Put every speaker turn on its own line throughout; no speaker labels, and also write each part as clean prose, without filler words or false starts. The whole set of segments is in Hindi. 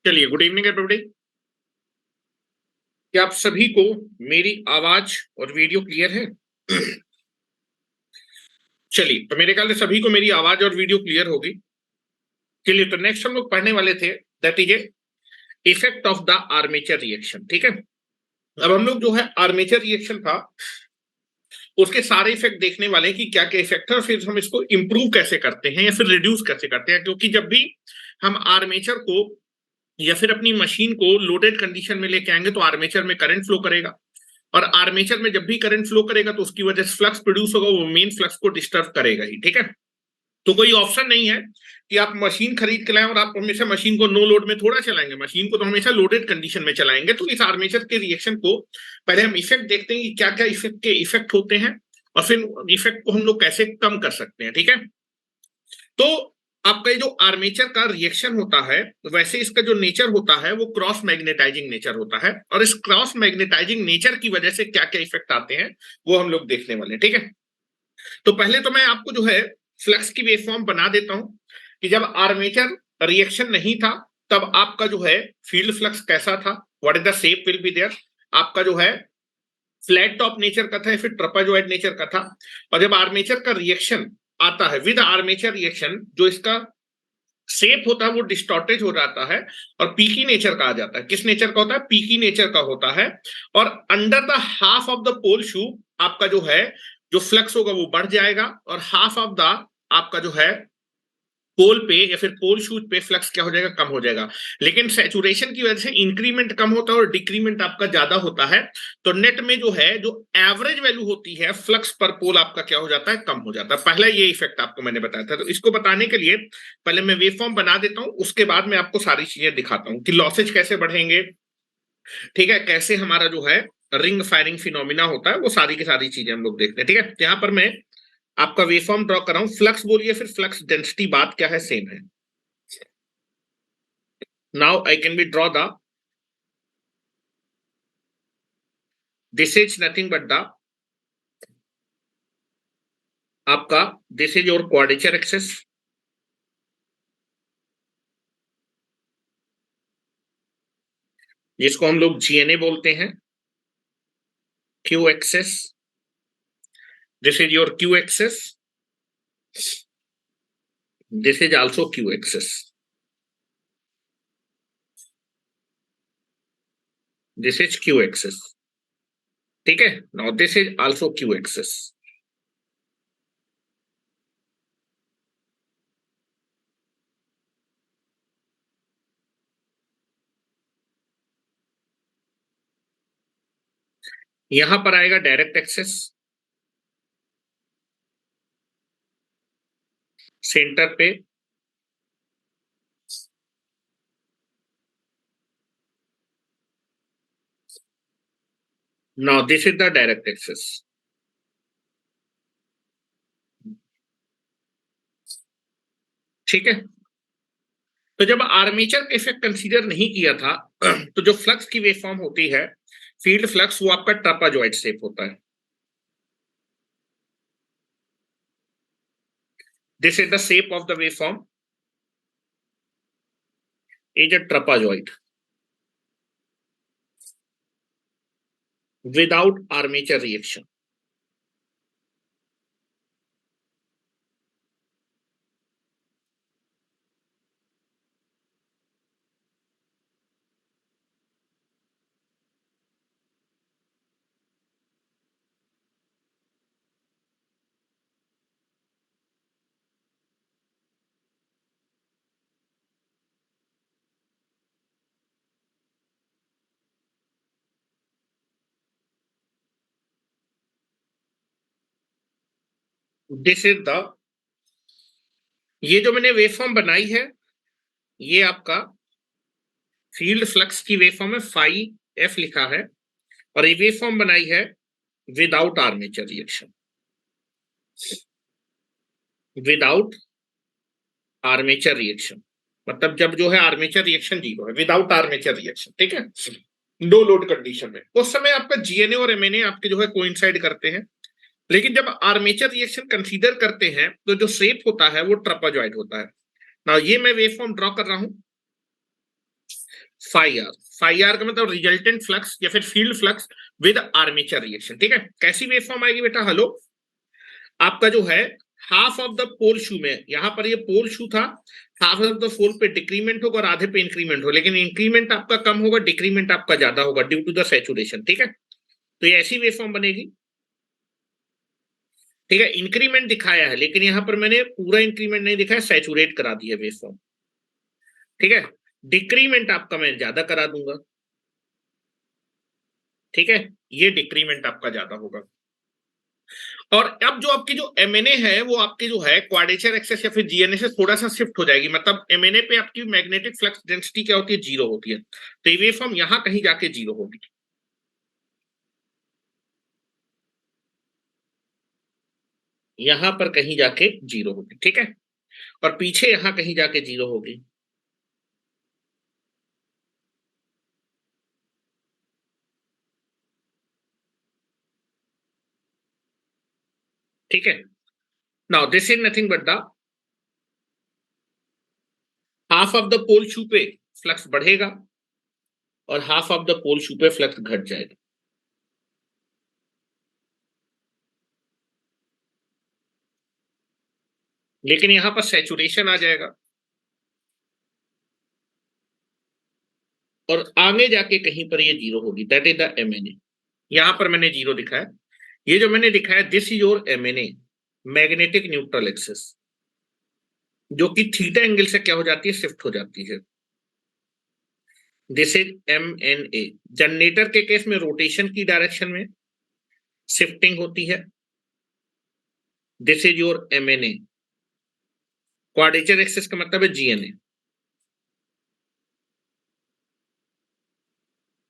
चलिए, गुड इवनिंग एवरीबॉडी। क्या आप सभी को मेरी आवाज और वीडियो क्लियर है? चलिए, तो मेरे ख्याल से सभी को मेरी आवाज और वीडियो क्लियर होगी। चलिए, तो नेक्स्ट हम लोग पढ़ने वाले थे, that is effect of the armature reaction. ठीक है, अब हम लोग जो है आर्मेचर रिएक्शन था उसके सारे इफेक्ट देखने वाले हैं कि क्या क्या इफेक्ट है और फिर हम इसको इंप्रूव कैसे करते हैं या फिर रिड्यूस कैसे करते हैं। क्योंकि जब भी हम आर्मेचर को या फिर अपनी मशीन को लोडेड कंडीशन में लेके आएंगे तो आर्मेचर में करंट फ्लो करेगा, और आर्मेचर में जब भी करंट फ्लो करेगा तो उसकी वजह से फ्लक्स प्रोड्यूस होगा, वो मेन फ्लक्स को डिस्टर्ब करेगा ही। ठीक है, तो कोई ऑप्शन नहीं है कि आप मशीन खरीद के लाएं और आप हमेशा मशीन को नो लोड में थोड़ा चलाएंगे, मशीन को तो हमेशा लोडेड कंडीशन में चलाएंगे। तो इस आर्मेचर के रिएक्शन को पहले हम इफेक्ट देखते हैं कि क्या क्या इफेक्ट के इफेक्ट होते हैं और फिर इफेक्ट को हम लोग कैसे कम कर सकते हैं। ठीक है, तो आपका जो आर्मेचर का रिएक्शन होता है वैसे इसका जो नेचर होता है वो क्रॉस मैग्नेटाइजिंग नेचर होता है, और इस क्रॉस मैग्नेटाइजिंग नेचर की वजह से क्या क्या इफेक्ट आते हैं वो हम लोग देखने वाले। ठीक है, तो पहले तो मैं आपको जो है फ्लक्स की वेवफॉर्म बना देता हूं कि जब आर्मेचर रिएक्शन नहीं था तब आपका जो है फील्ड फ्लक्स कैसा था, what is the shape will be there. आपका जो है फ्लैट टॉप नेचर का था या फिर ट्रपेजॉइड नेचर का था। और जब आर्मेचर का रिएक्शन आता है विद आर्मेचर रिएक्शन, जो इसका शेप होता है वो डिस्टॉर्टेड हो जाता है और पीकी नेचर का आ जाता है। किस नेचर का होता है? पीकी नेचर का होता है। और under the half of the pole shoe आपका जो है जो फ्लक्स होगा वो बढ़ जाएगा, और हाफ ऑफ द आपका जो है पोल पे या फिर पोल शूज पे फ्लक्स क्या हो जाएगा? कम हो जाएगा। लेकिन सैचुरेशन की वजह से इंक्रीमेंट कम होता है और डिक्रीमेंट आपका ज्यादा होता है। तो नेट में जो है जो एवरेज वैल्यू होती है फ्लक्स पर पोल आपका क्या हो जाता है? कम हो जाता है। पहला ये इफेक्ट आपको मैंने बताया था। तो इसको बताने के लिए पहले मैं वेवफॉर्म बना देता हूं, उसके बाद मैं आपको सारी चीजें दिखाता हूं कि लॉसेज कैसे बढ़ेंगे। ठीक है, कैसे हमारा जो है रिंग फायरिंग फिनोमिना होता है, वो सारी की सारी चीजें हम लोग देखते हैं। ठीक है, यहां पर मैं आपका वेवफॉर्म ड्रॉ कर रहा हूं। फ्लक्स बोलिए फिर फ्लक्स डेंसिटी, बात क्या है? सेम है। Now I can be draw the, this is nothing but the आपका this is your quadrature axis, जिसको हम लोग जीएनए बोलते हैं, q axis. This is your q axis, this is also q axis, this is q axis. ठीक है, now this is also q axis. यहां पर आएगा डायरेक्ट एक्सेस, सेंटर पे। Now this is the direct axis. ठीक है, तो जब आर्मेचर का इफेक्ट कंसीडर नहीं किया था तो जो फ्लक्स की वेवफॉर्म होती है फील्ड फ्लक्स, वो आपका ट्रापेजॉइड शेप होता है। This is the shape of the waveform, is a trapezoid without armature reaction. This is the, ये जो मैंने वेवफॉर्म बनाई है ये आपका फील्ड फ्लक्स की वेवफॉर्म है, फाई एफ लिखा है, और ये वेवफॉर्म बनाई है without armature reaction, without armature reaction. मतलब जब जो है आर्मेचर रिएक्शन जीरो है, विदाउट आर्मेचर रिएक्शन। ठीक है, नो लोड कंडीशन में उस समय आपका जीएनए और एमएनए आपके जो है कोइंसाइड करते हैं। लेकिन जब आर्मेचर रिएक्शन कंसीडर करते हैं तो जो शेप होता है वो ट्रापेजॉइड होता है ना। ये मैं वेवफॉर्म ड्रॉ कर रहा हूं फाई आर। फाई आर का मतलब रिजल्टेंट फ्लक्स या फिर field flux with armature reaction. ठीक है, कैसी वेवफॉर्म आएगी बेटा? हेलो, आपका जो है half of the pole shoe में, यहां पर ये पोल शू था, हाफ ऑफ द पोल पे डिक्रीमेंट होगा और आधे पे इंक्रीमेंट हो, लेकिन इंक्रीमेंट आपका कम होगा, डिक्रीमेंट आपका ज्यादा होगा ड्यू टू द सैचुरेशन। ठीक है, तो ये ऐसी वेवफॉर्म बनेगी। ठीक है, इंक्रीमेंट दिखाया है लेकिन यहां पर मैंने पूरा इंक्रीमेंट नहीं दिखाया, सैचुरेट करा दिया वेवफॉर्म। ठीक है, डिक्रीमेंट आपका मैं ज्यादा करा दूंगा। ठीक है, ये डिक्रीमेंट आपका ज्यादा होगा। और अब जो आपकी जो एमएनए है वो आपकी जो है क्वाड्रेचर एक्सेस या फिर जीएनए से थोड़ा सा शिफ्ट हो जाएगी। मतलब एमएनए पे आपकी मैग्नेटिक फ्लक्स डेंसिटी क्या होती है? जीरो होती है। तो ये वेवफॉर्म यहां कहीं जाके जीरो होगी। यहां पर कहीं जाके जीरो होगी। ठीक है, और पीछे यहां कहीं जाके जीरो होगी। ठीक है, now this is nothing but the half of the pole shoe पे फ्लक्स बढ़ेगा और half of the pole shoe पे फ्लक्स घट जाएगा। लेकिन यहां पर सैचुरेशन आ जाएगा और आगे जाके कहीं पर ये जीरो होगी। That is the MNA. यहां पर मैंने जीरो दिखाया, ये जो मैंने दिखाया this is your MNA, magnetic neutral axis, जो कि थीटा एंगल से क्या हो जाती है? शिफ्ट हो जाती है। This is MNA. जनरेटर के केस में रोटेशन की डायरेक्शन में शिफ्टिंग होती है। This is your MNA. Quadrature axis का मतलब है GNA.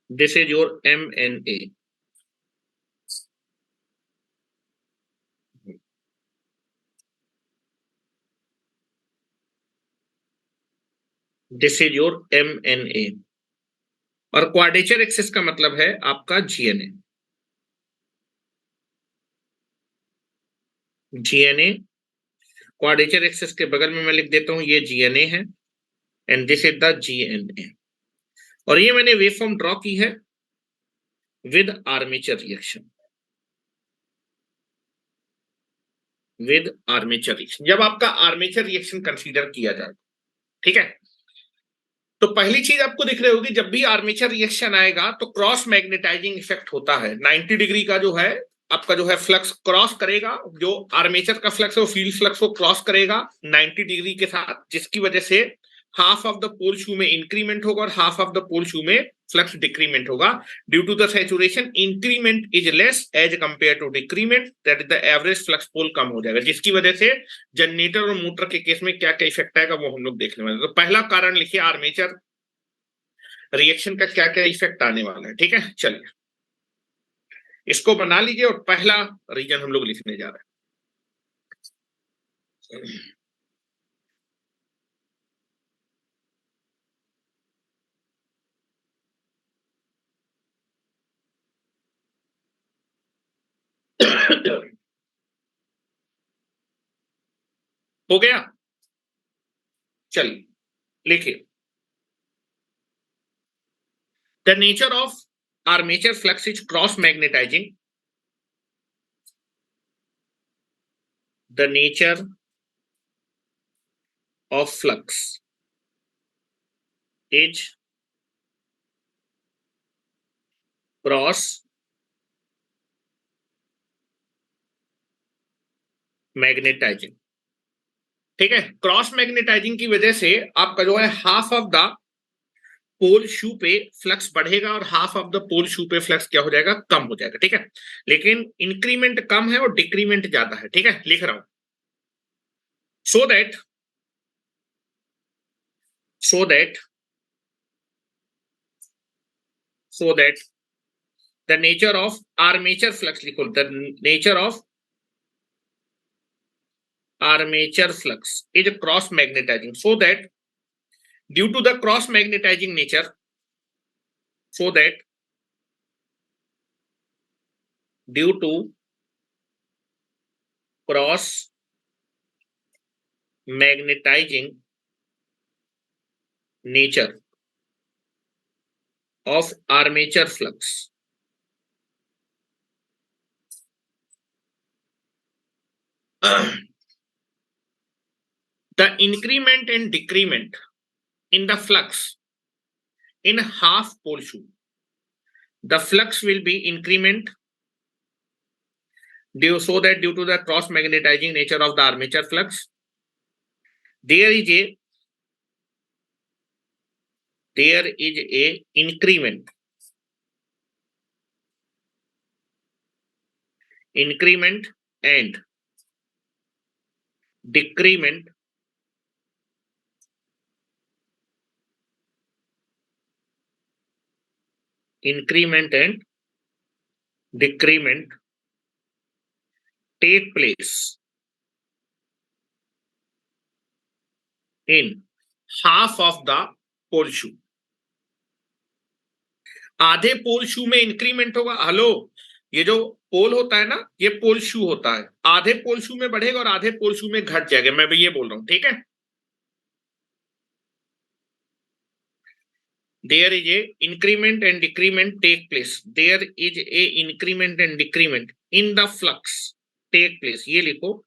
This is your MNA. This is your MNA. और क्वाड्रेचर एक्सिस का मतलब है आपका जीएनए। जीएनए क्वाड्रेचर एक्सिस के बगल में मैं लिख देता हूं ये जीएनए है and this is the GNA. और ये मैंने वेवफॉर्म ड्रॉ की है with armature reaction. With armature reaction, जब आपका आर्मेचर रिएक्शन कंसीडर किया जाए। ठीक है, तो पहली चीज आपको दिख रही होगी, जब भी आर्मेचर रिएक्शन आएगा तो क्रॉस मैग्नेटाइजिंग इफेक्ट होता है। 90 डिग्री का जो है आपका जो है फ्लक्स क्रॉस करेगा, जो आर्मेचर का फ्लक्स है वो फील्ड फ्लक्स को क्रॉस करेगा 90 डिग्री के साथ, जिसकी वजह से half of the pole shoe में इंक्रीमेंट होगा और half of the pole shoe में फ्लक्स डिक्रीमेंट होगा। Due to the saturation increment is less as compare to decrement, that is the average flux pole कम हो जाएगा, जिसकी वजह से जनरेटर और मोटर के केस में क्या क्या इफेक्ट आएगा वो हम लोग देखने वाले। तो पहला कारण लिखिए आर्मेचर रिएक्शन का क्या क्या इफेक्ट आने वाला है। ठीक है, चलिए इसको बना लीजिए और पहला रीजन हम लोग लिखने जा रहे हैं। हो गया, चलिए लिखिए। The nature of armature flux is cross magnetising. The nature of flux is cross magnetising. ठीक है, क्रॉस मैग्नेटाइजिंग की वजह से आपका जो है half of the pole shoe पे फ्लक्स बढ़ेगा और half of the pole shoe पे फ्लक्स क्या हो जाएगा? कम हो जाएगा। ठीक है, लेकिन इंक्रीमेंट कम है और डिक्रीमेंट ज्यादा है। ठीक है, लिख रहा हूं। So that so that so that the nature of armature flux लिखो, the nature of armature flux is cross magnetizing, so that due to the cross magnetizing nature, so that due to cross magnetising nature of armature flux. The increment and decrement in the flux in half pole shoe. The flux will be increment due to the cross magnetizing nature of the armature flux. There is a increment and decrement take place in half of the pole shoe. आधे पोल शू में इंक्रीमेंट होगा. हेलो, ये जो पोल होता है ना, ये पोल शू होता है. आधे पोल शू में बढ़ेगा और आधे पोल शू में घट जाएगा. मैं भी ये बोल रहा हूं, ठीक है. There is a increment and decrement take place. There is a increment and decrement in the flux take place. ये लिखो.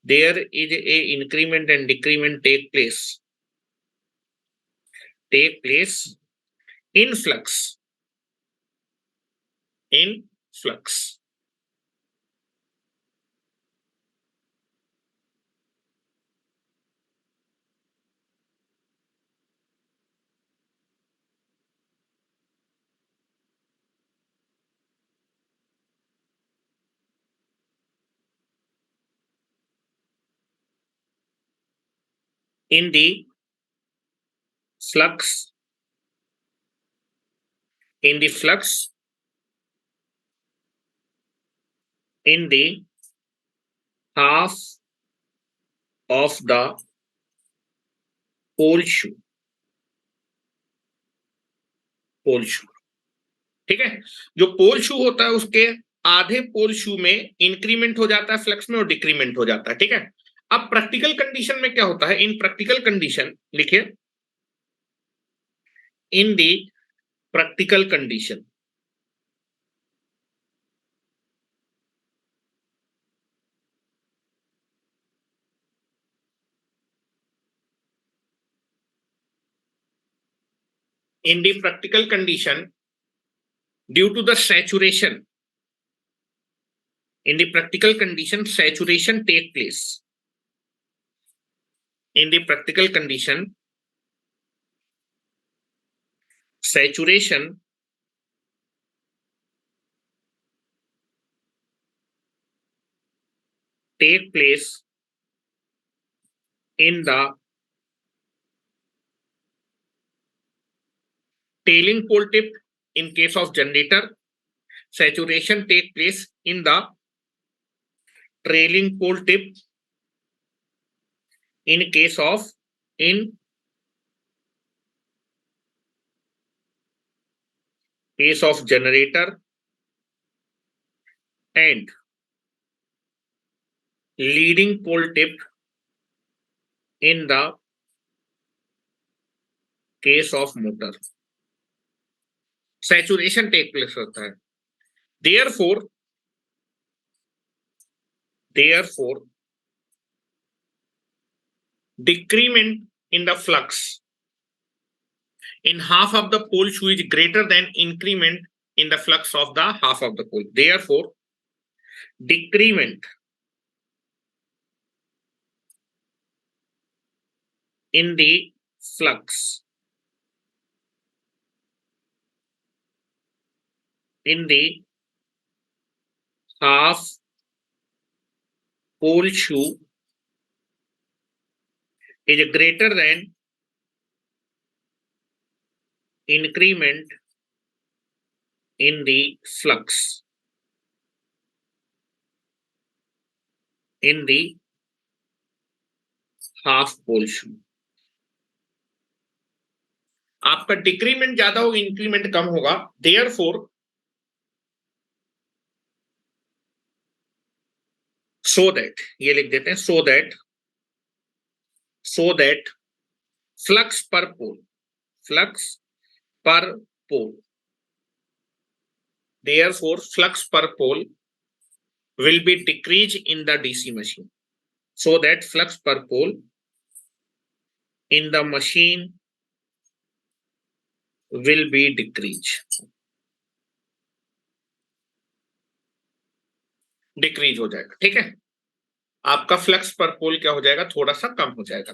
There is a increment and decrement take place in flux. In the flux in the half of the pole shoe. ठीक है. जो पोल शू होता है उसके आधे पोल शू में इंक्रीमेंट हो जाता है फ्लक्स में और डिक्रीमेंट हो जाता है. ठीक है. अब प्रैक्टिकल कंडीशन में क्या होता है? इन प्रैक्टिकल कंडीशन लिखिए. In the practical condition due to the saturation, in the practical condition saturation take place. In the practical condition saturation take place in the tailing pole tip in case of generator. Saturation take place in the trailing pole tip in case of generator, and leading pole tip in the case of motor. Saturation take place होता है. Therefore decrement in the flux in half of the pole shoe is greater than increment in the flux of the half of the pole. Therefore decrement in the flux in the half pole shoe is greater than increment in the flux in the half pole shoe. आपका डिक्रीमेंट ज्यादा होगा, इंक्रीमेंट कम होगा. Therefore सो दैट, ये लिख देते हैं, so that flux per pole, flux per pole, therefore flux per pole will be decreased in the DC machine, so that flux per pole in the machine will be decreased, decrease हो जाएगा। ठीक है, आपका फ्लक्स पर पोल क्या हो जाएगा, थोड़ा सा कम हो जाएगा।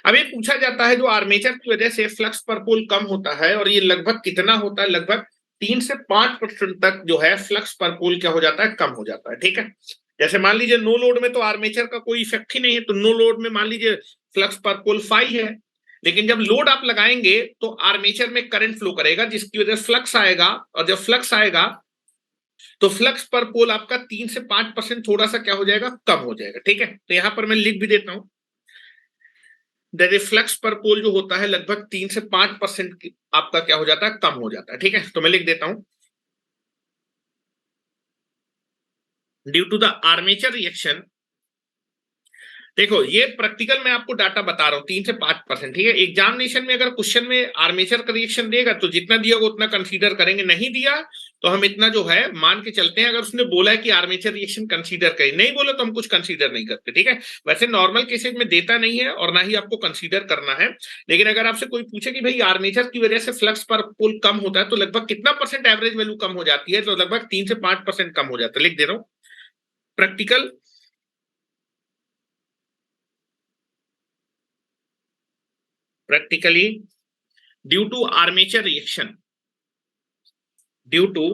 अब ये पूछा जाता है जो आर्मेचर की वजह से फ्लक्स पर पोल कम होता है, और ये लगभग कितना होता है, लगभग 3 से 5% तक जो है फ्लक्स पर पोल क्या हो जाता है, कम हो जाता है। ठीक है, जैसे मान लीजिए नो लोड में तो आर्मेचर का कोई इफेक्ट ही नहीं है, तो नो लोड में मान लीजिए फ्लक्स पर पोल 5 है, लेकिन जब लोड आप लगाएंगे तो आर्मेचर में करंट फ्लो करेगा जिसकी वजह से फ्लक्स आएगा, और जब फ्लक्स आएगा तो फ्लक्स पर पोल आपका 3 से 5% थोड़ा सा क्या हो जाएगा, कम हो जाएगा। ठीक है, तो यहां पर मैं लिख भी देता हूं, फ्लक्स पर पोल जो होता है लगभग 3 से 5% आपका क्या हो जाता है, कम हो जाता है। ठीक है, तो मैं लिख देता हूं, due to the armature reaction. देखो ये प्रैक्टिकल में आपको डाटा बता रहा हूं, 3 से 5%। ठीक है, एग्जामिनेशन में अगर क्वेश्चन में आर्मेचर का रिएक्शन देगा तो जितना दिया होगा उतना कंसीडर करेंगे, नहीं दिया तो हम इतना जो है मान के चलते हैं। अगर उसने बोला है कि आर्मेचर रिएक्शन कंसीडर करें, नहीं बोला तो हम कुछ कंसीडर नहीं करते। ठीक है, वैसे नॉर्मल केसेज में देता नहीं है और ना ही आपको कंसीडर करना है, लेकिन अगर आपसे कोई पूछे कि भाई आर्मेचर की वजह से फ्लक्स पर पोल कम होता है तो लगभग कितना परसेंट एवरेज वैल्यू कम हो जाती है, तो लगभग 3 से 5% कम हो जाता है। लिख दे रहा हूं, practical practically due to armature reaction, due to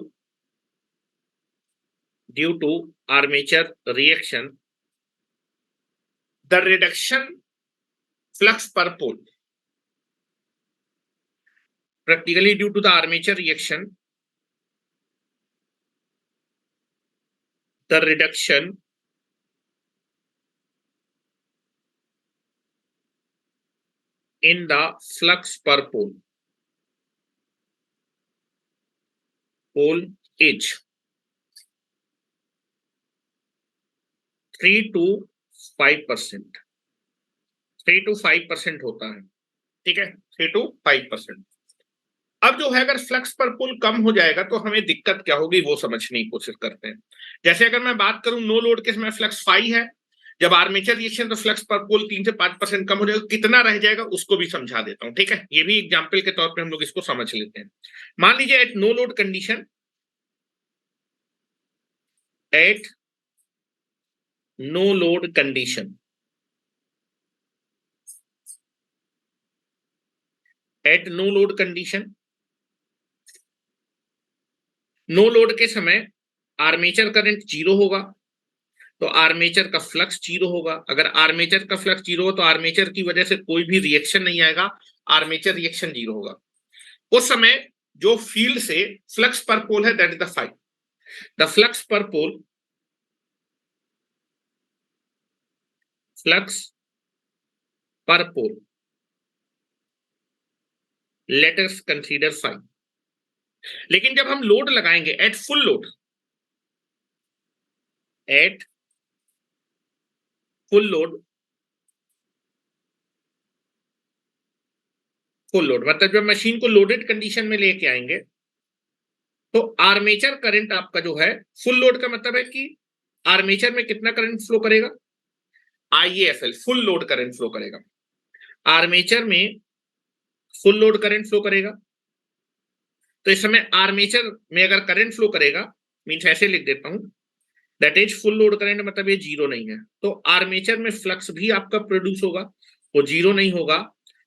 armature reaction, the reduction flux per pole, practically due to the armature reaction, the reduction in the flux per pole is 3 to 5%, 3 to 5% होता है। ठीक है, 3 to 5%। अब जो है अगर फ्लक्स पर पुल कम हो जाएगा तो हमें दिक्कत क्या होगी वो समझने की कोशिश करते हैं। जैसे अगर मैं बात करूं नो लोड के समय फ्लक्स 5 है, जब आर्मेचर रिएक्शन तो फ्लक्स पर पोल 3 से 5% कम हो जाएगा, कितना रह जाएगा उसको भी समझा देता हूं। ठीक है, ये भी एग्जांपल के तौर पे हम लोग इसको समझ लेते हैं। मान लीजिए at no load condition, at no load condition, at no load condition, no load के समय आर्मेचर करंट 0 होगा तो आर्मेचर का फ्लक्स 0 होगा। अगर आर्मेचर का फ्लक्स 0 हो तो आर्मेचर की वजह से कोई भी रिएक्शन नहीं आएगा, आर्मेचर रिएक्शन 0 होगा। उस समय जो फील्ड से फ्लक्स पर पोल है that is the phi, the flux per pole, flux per pole, let us consider phi. लेकिन जब हम लोड लगाएंगे at full load, at full load, full load मतलब जब मशीन को लोडेड कंडीशन में लेके आएंगे तो आर्मेचर करंट आपका जो है, फुल लोड का मतलब है कि आर्मेचर में कितना करंट फ्लो करेगा, IAFL full load current flow करेगा। आर्मेचर में फुल लोड करंट फ्लो करेगा, तो इस समय आर्मेचर में अगर करंट फ्लो करेगा मींस ऐसे लिख देता हूं, that is full load current मतलब ये 0 नहीं है, तो आर्मेचर में फ्लक्स भी आपका प्रोड्यूस होगा, वो 0 नहीं होगा,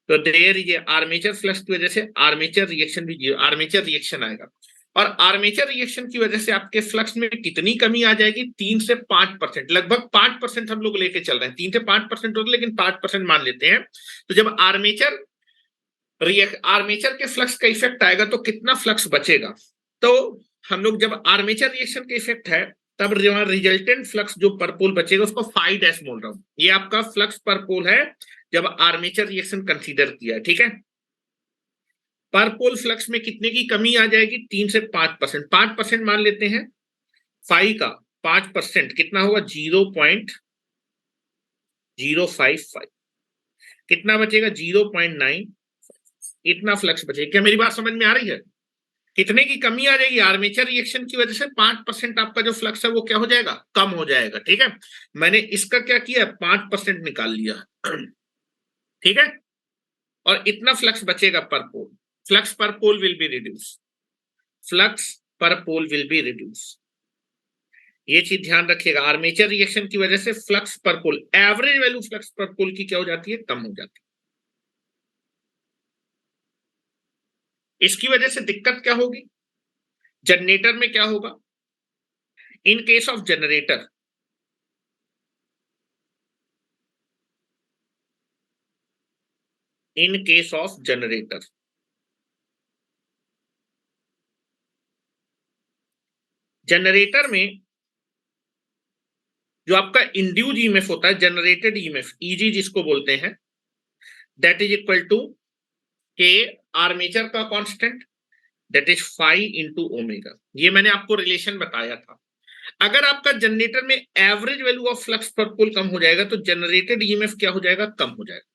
तो देयर ये आर्मेचर फ्लक्स की वजह से आर्मेचर रिएक्शन भी 0, आर्मेचर रिएक्शन आएगा। और आर्मेचर रिएक्शन की वजह से आपके फ्लक्स में कितनी कमी आ जाएगी, 3 से 5%, लगभग 5% हम लोग लेके चल रहे हैं, 3 से 5% होता है लेकिन 5% मान लेते हैं। तो जब आर्मेचर के फ्लक्स का इफेक्ट आएगा तो कितना फ्लक्स बचेगा, तो हम लोग जब आर्मेचर रिएक्शन का इफेक्ट है तब रिजल्टेंट फ्लक्स जो पर पोल बचेगा उसको फाई डैश बोल रहा हूं, ये आपका फ्लक्स पर पोल है जब आर्मेचर रिएक्शन कंसीडर किया है। ठीक है, पर पोल फ्लक्स में कितने की कमी आ जाएगी, 3 से 5%, 5% मान लेते हैं फाई का, 5% कितना होगा 0.055, कितना बचेगा 0.9, इतना फ्लक्स बचेगा। क्या मेरी बात समझ में आ रही है? कितने की कमी आ जाएगी आर्मेचर रिएक्शन की वजह से? 5% आपका जो फ्लक्स है वो क्या हो जाएगा, कम हो जाएगा। ठीक है, मैंने इसका क्या किया, 5% निकाल लिया। ठीक है, और इतना फ्लक्स बचेगा पर pole. Flux per pole will be reduce, flux per pole will be reduce. ये चीज ध्यान रखिएगा, आर्मेचर रिएक्शन की वजह से फ्लक्स पर पोल, एवरेज वैल्यू फ्लक्स पर पोल की क्या हो जाती है, कम हो जाती है। इसकी वजह से दिक्कत क्या होगी, जनरेटर में क्या होगा, in case of generator, in case of generator, generator में जो आपका इंड्यूस ईएमएफ होता है, जनरेटेड ईएमएफ, ईजी जिसको बोलते हैं, that is equal to K armature का constant, that is phi into omega. ये मैंने आपको रिलेशन बताया था। अगर आपका जनरेटर में average value of flux per पोल कम हो जाएगा तो जनरेटेड ईएमएफ क्या हो जाएगा, कम हो जाएगा।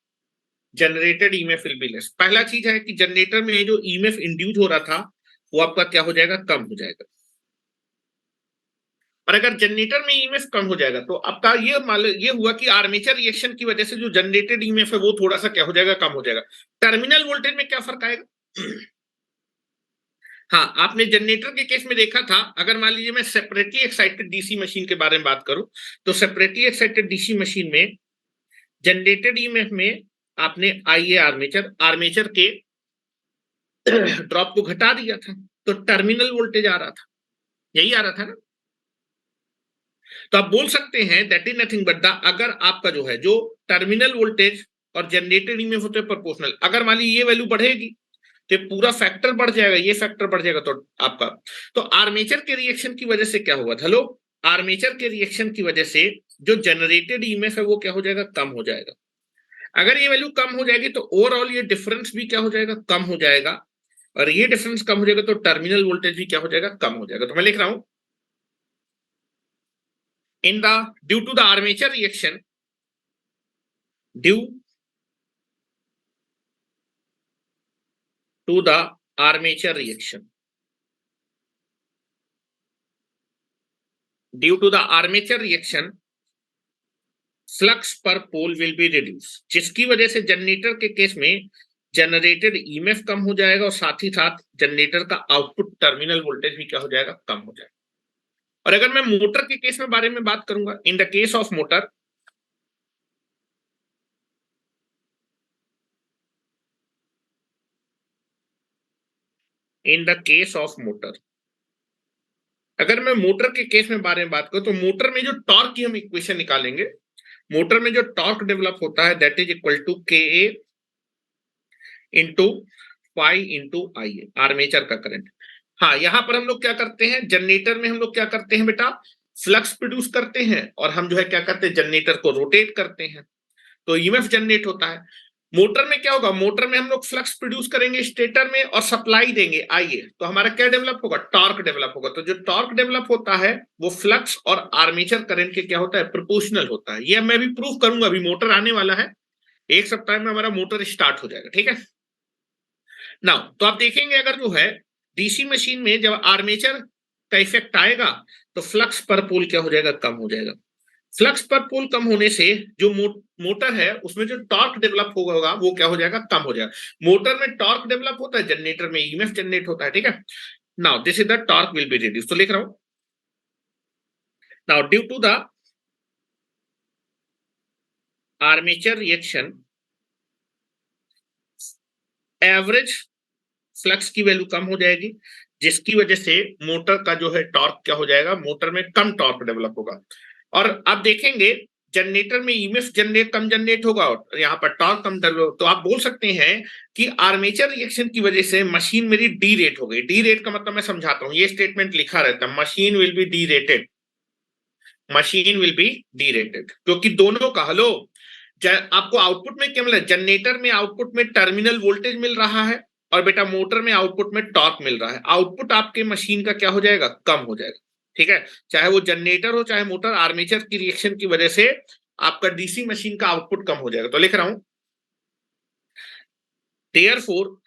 Generated EMF will be less. पहला चीज है कि जनरेटर में जो ईएमएफ इंड्यूस हो रहा था वो आपका क्या हो जाएगा, कम हो जाएगा। और अगर जनरेटर में ईएमएफ कम हो जाएगा तो आपका ये हुआ कि आर्मेचर रिएक्शन की वजह से जो जनरेटेड ईएमएफ है वो थोड़ा सा क्या हो जाएगा, कम हो जाएगा। टर्मिनल वोल्टेज में क्या फर्क आएगा? हाँ, आपने जनरेटर के केस में देखा था, अगर मान लीजिए मैं सेपरेटली एक्साइटेड डीसी मशीन के बारे में बात करूं तो सेपरेटली एक्साइटेड डीसी मशीन में जनरेटेड ईएमएफ में आपने आईए आर्मेचर, आर्मेचर के ड्रॉप को घटा दिया था तो टर्मिनल वोल्टेज आ रहा था, यही आ रहा था ना। तो आप बोल सकते हैं that is nothing but the, अगर आपका जो है जो टर्मिनल वोल्टेज और जनरेटेड ईएमएफ होते हैं प्रोपोर्शनल, अगर मान लीजिए ये वैल्यू बढ़ेगी तो पूरा फैक्टर बढ़ जाएगा, ये फैक्टर बढ़ जाएगा तो आपका, तो आर्मेचर के रिएक्शन की वजह से क्या होगा, हेलो, आर्मेचर के रिएक्शन की वजह से जो जनरेटेड ईएमएफ है वो क्या हो जाएगा, कम हो जाएगा। अगर ये वैल्यू कम हो जाएगी तो ओवरऑल ये डिफरेंस भी क्या हो जाएगा, कम हो जाएगा। और ये डिफरेंस कम हो जाएगा तो टर्मिनल वोल्टेज भी क्या हो जाएगा, कम हो जाएगा। तो मैं लिख रहा हूं, in the due to the armature reaction, due to the armature reaction, due to the armature reaction flux per pole will be reduce, जिसकी वजह से जनरेटर के केस में जनरेटेड ईएमएफ कम हो जाएगा और साथ ही साथ जनरेटर का आउटपुट टर्मिनल वोल्टेज भी क्या हो जाएगा, कम हो जाएगा। और अगर मैं मोटर के केस में बारे में बात करूंगा, in the case of motor, in the case of motor, अगर मैं मोटर के केस में बारे में बात करूं तो मोटर में जो टॉर्क की हम इक्वेशन निकालेंगे, मोटर में जो टॉर्क डेवलप होता है दैट इज इक्वल टू के ए इंटू फाई इंटू आई ए, आर्मेचर का करंट। हाँ, यहां पर हम लोग क्या करते हैं, जनरेटर में हम लोग क्या करते हैं बेटा, फ्लक्स प्रोड्यूस करते हैं और हम जो है क्या करते हैं, जनरेटर को रोटेट करते हैं तो ईएमएफ जनरेट होता है। मोटर में क्या होगा, मोटर में हम लोग फ्लक्स प्रोड्यूस करेंगे स्टेटर में और सप्लाई देंगे आइए, तो हमारा क्या डेवलप होगा, टॉर्क डेवलप होगा। तो जो टॉर्क डेवलप होता है वो फ्लक्स और आर्मेचर करंट के क्या होता है, प्रोपोर्शनल होता है। ये मैं भी प्रूफ करूंगा, अभी मोटर आने वाला है, एक सप्ताह में हमारा मोटर स्टार्ट हो जाएगा। ठीक है नाउ, तो आप देखेंगे अगर जो है डीसी मशीन में जब आर्मेचर का इफेक्ट आएगा तो फ्लक्स पर पोल क्या हो जाएगा, कम हो जाएगा। फ्लक्स पर पोल कम होने से जो मोटर है उसमें जो टॉर्क डेवलप होगा वो क्या हो जाएगा, कम हो जाएगा। मोटर में टॉर्क डेवलप होता है, जनरेटर में ईएमएफ जनरेट होता है। ठीक है now this is the torque will be reduce, तो लिख रहा हूं now due to the armature reaction average flux की वैल्यू कम हो जाएगी, जिसकी वजह से मोटर का जो है टॉर्क क्या हो जाएगा, मोटर में कम टॉर्क डेवलप होगा। और आप देखेंगे जनरेटर में ईएमएफ कम जनरेट होगा और यहाँ पर टॉर्क कम डेवलप, तो आप बोल सकते हैं कि आर्मेचर रिएक्शन की वजह से मशीन मेरी डी रेट हो गई। डी रेट का मतलब मैं समझाता हूँ, ये स्टेटमेंट लिखा रहता है, machine will be derated, machine will be D rated, क्योंकि दोनों का, हेलो, आपको आउटपुट में क्या मिला, जनरेटर में आउटपुट में टर्मिनल वोल्टेज मिल रहा है और बेटा मोटर में आउटपुट में टॉर्क मिल रहा है। आउटपुट आपके मशीन का क्या हो जाएगा, कम हो जाएगा। ठीक है, चाहे वो जनरेटर हो चाहे मोटर, आर्मेचर की रिएक्शन की वजह से आपका डीसी मशीन का आउटपुट कम हो जाएगा। तो लिख रहा हूं, देयरफॉर,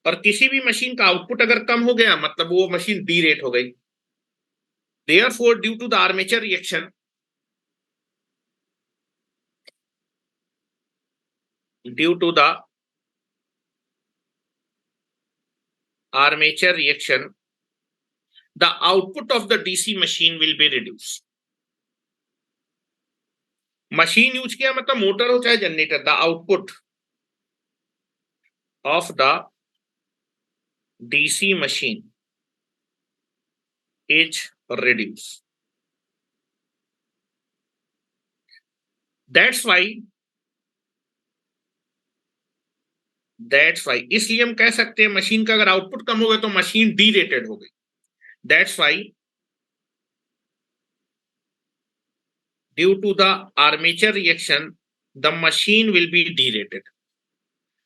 और किसी भी मशीन का आउटपुट अगर कम हो गया मतलब वो मशीन डी रेट हो गई। Therefore due to the armature reaction, due to the armature reaction, the output of the DC machine will be reduced. Machine use किया मतलब मोटर हो चाहे generator, the output of the DC machine is reduce. That's why इसलिए हम कह सकते हैं मशीन का अगर आउटपुट कम हो गया तो मशीन डी रेटेड हो गई। That's why due to the armature reaction the machine will be derated.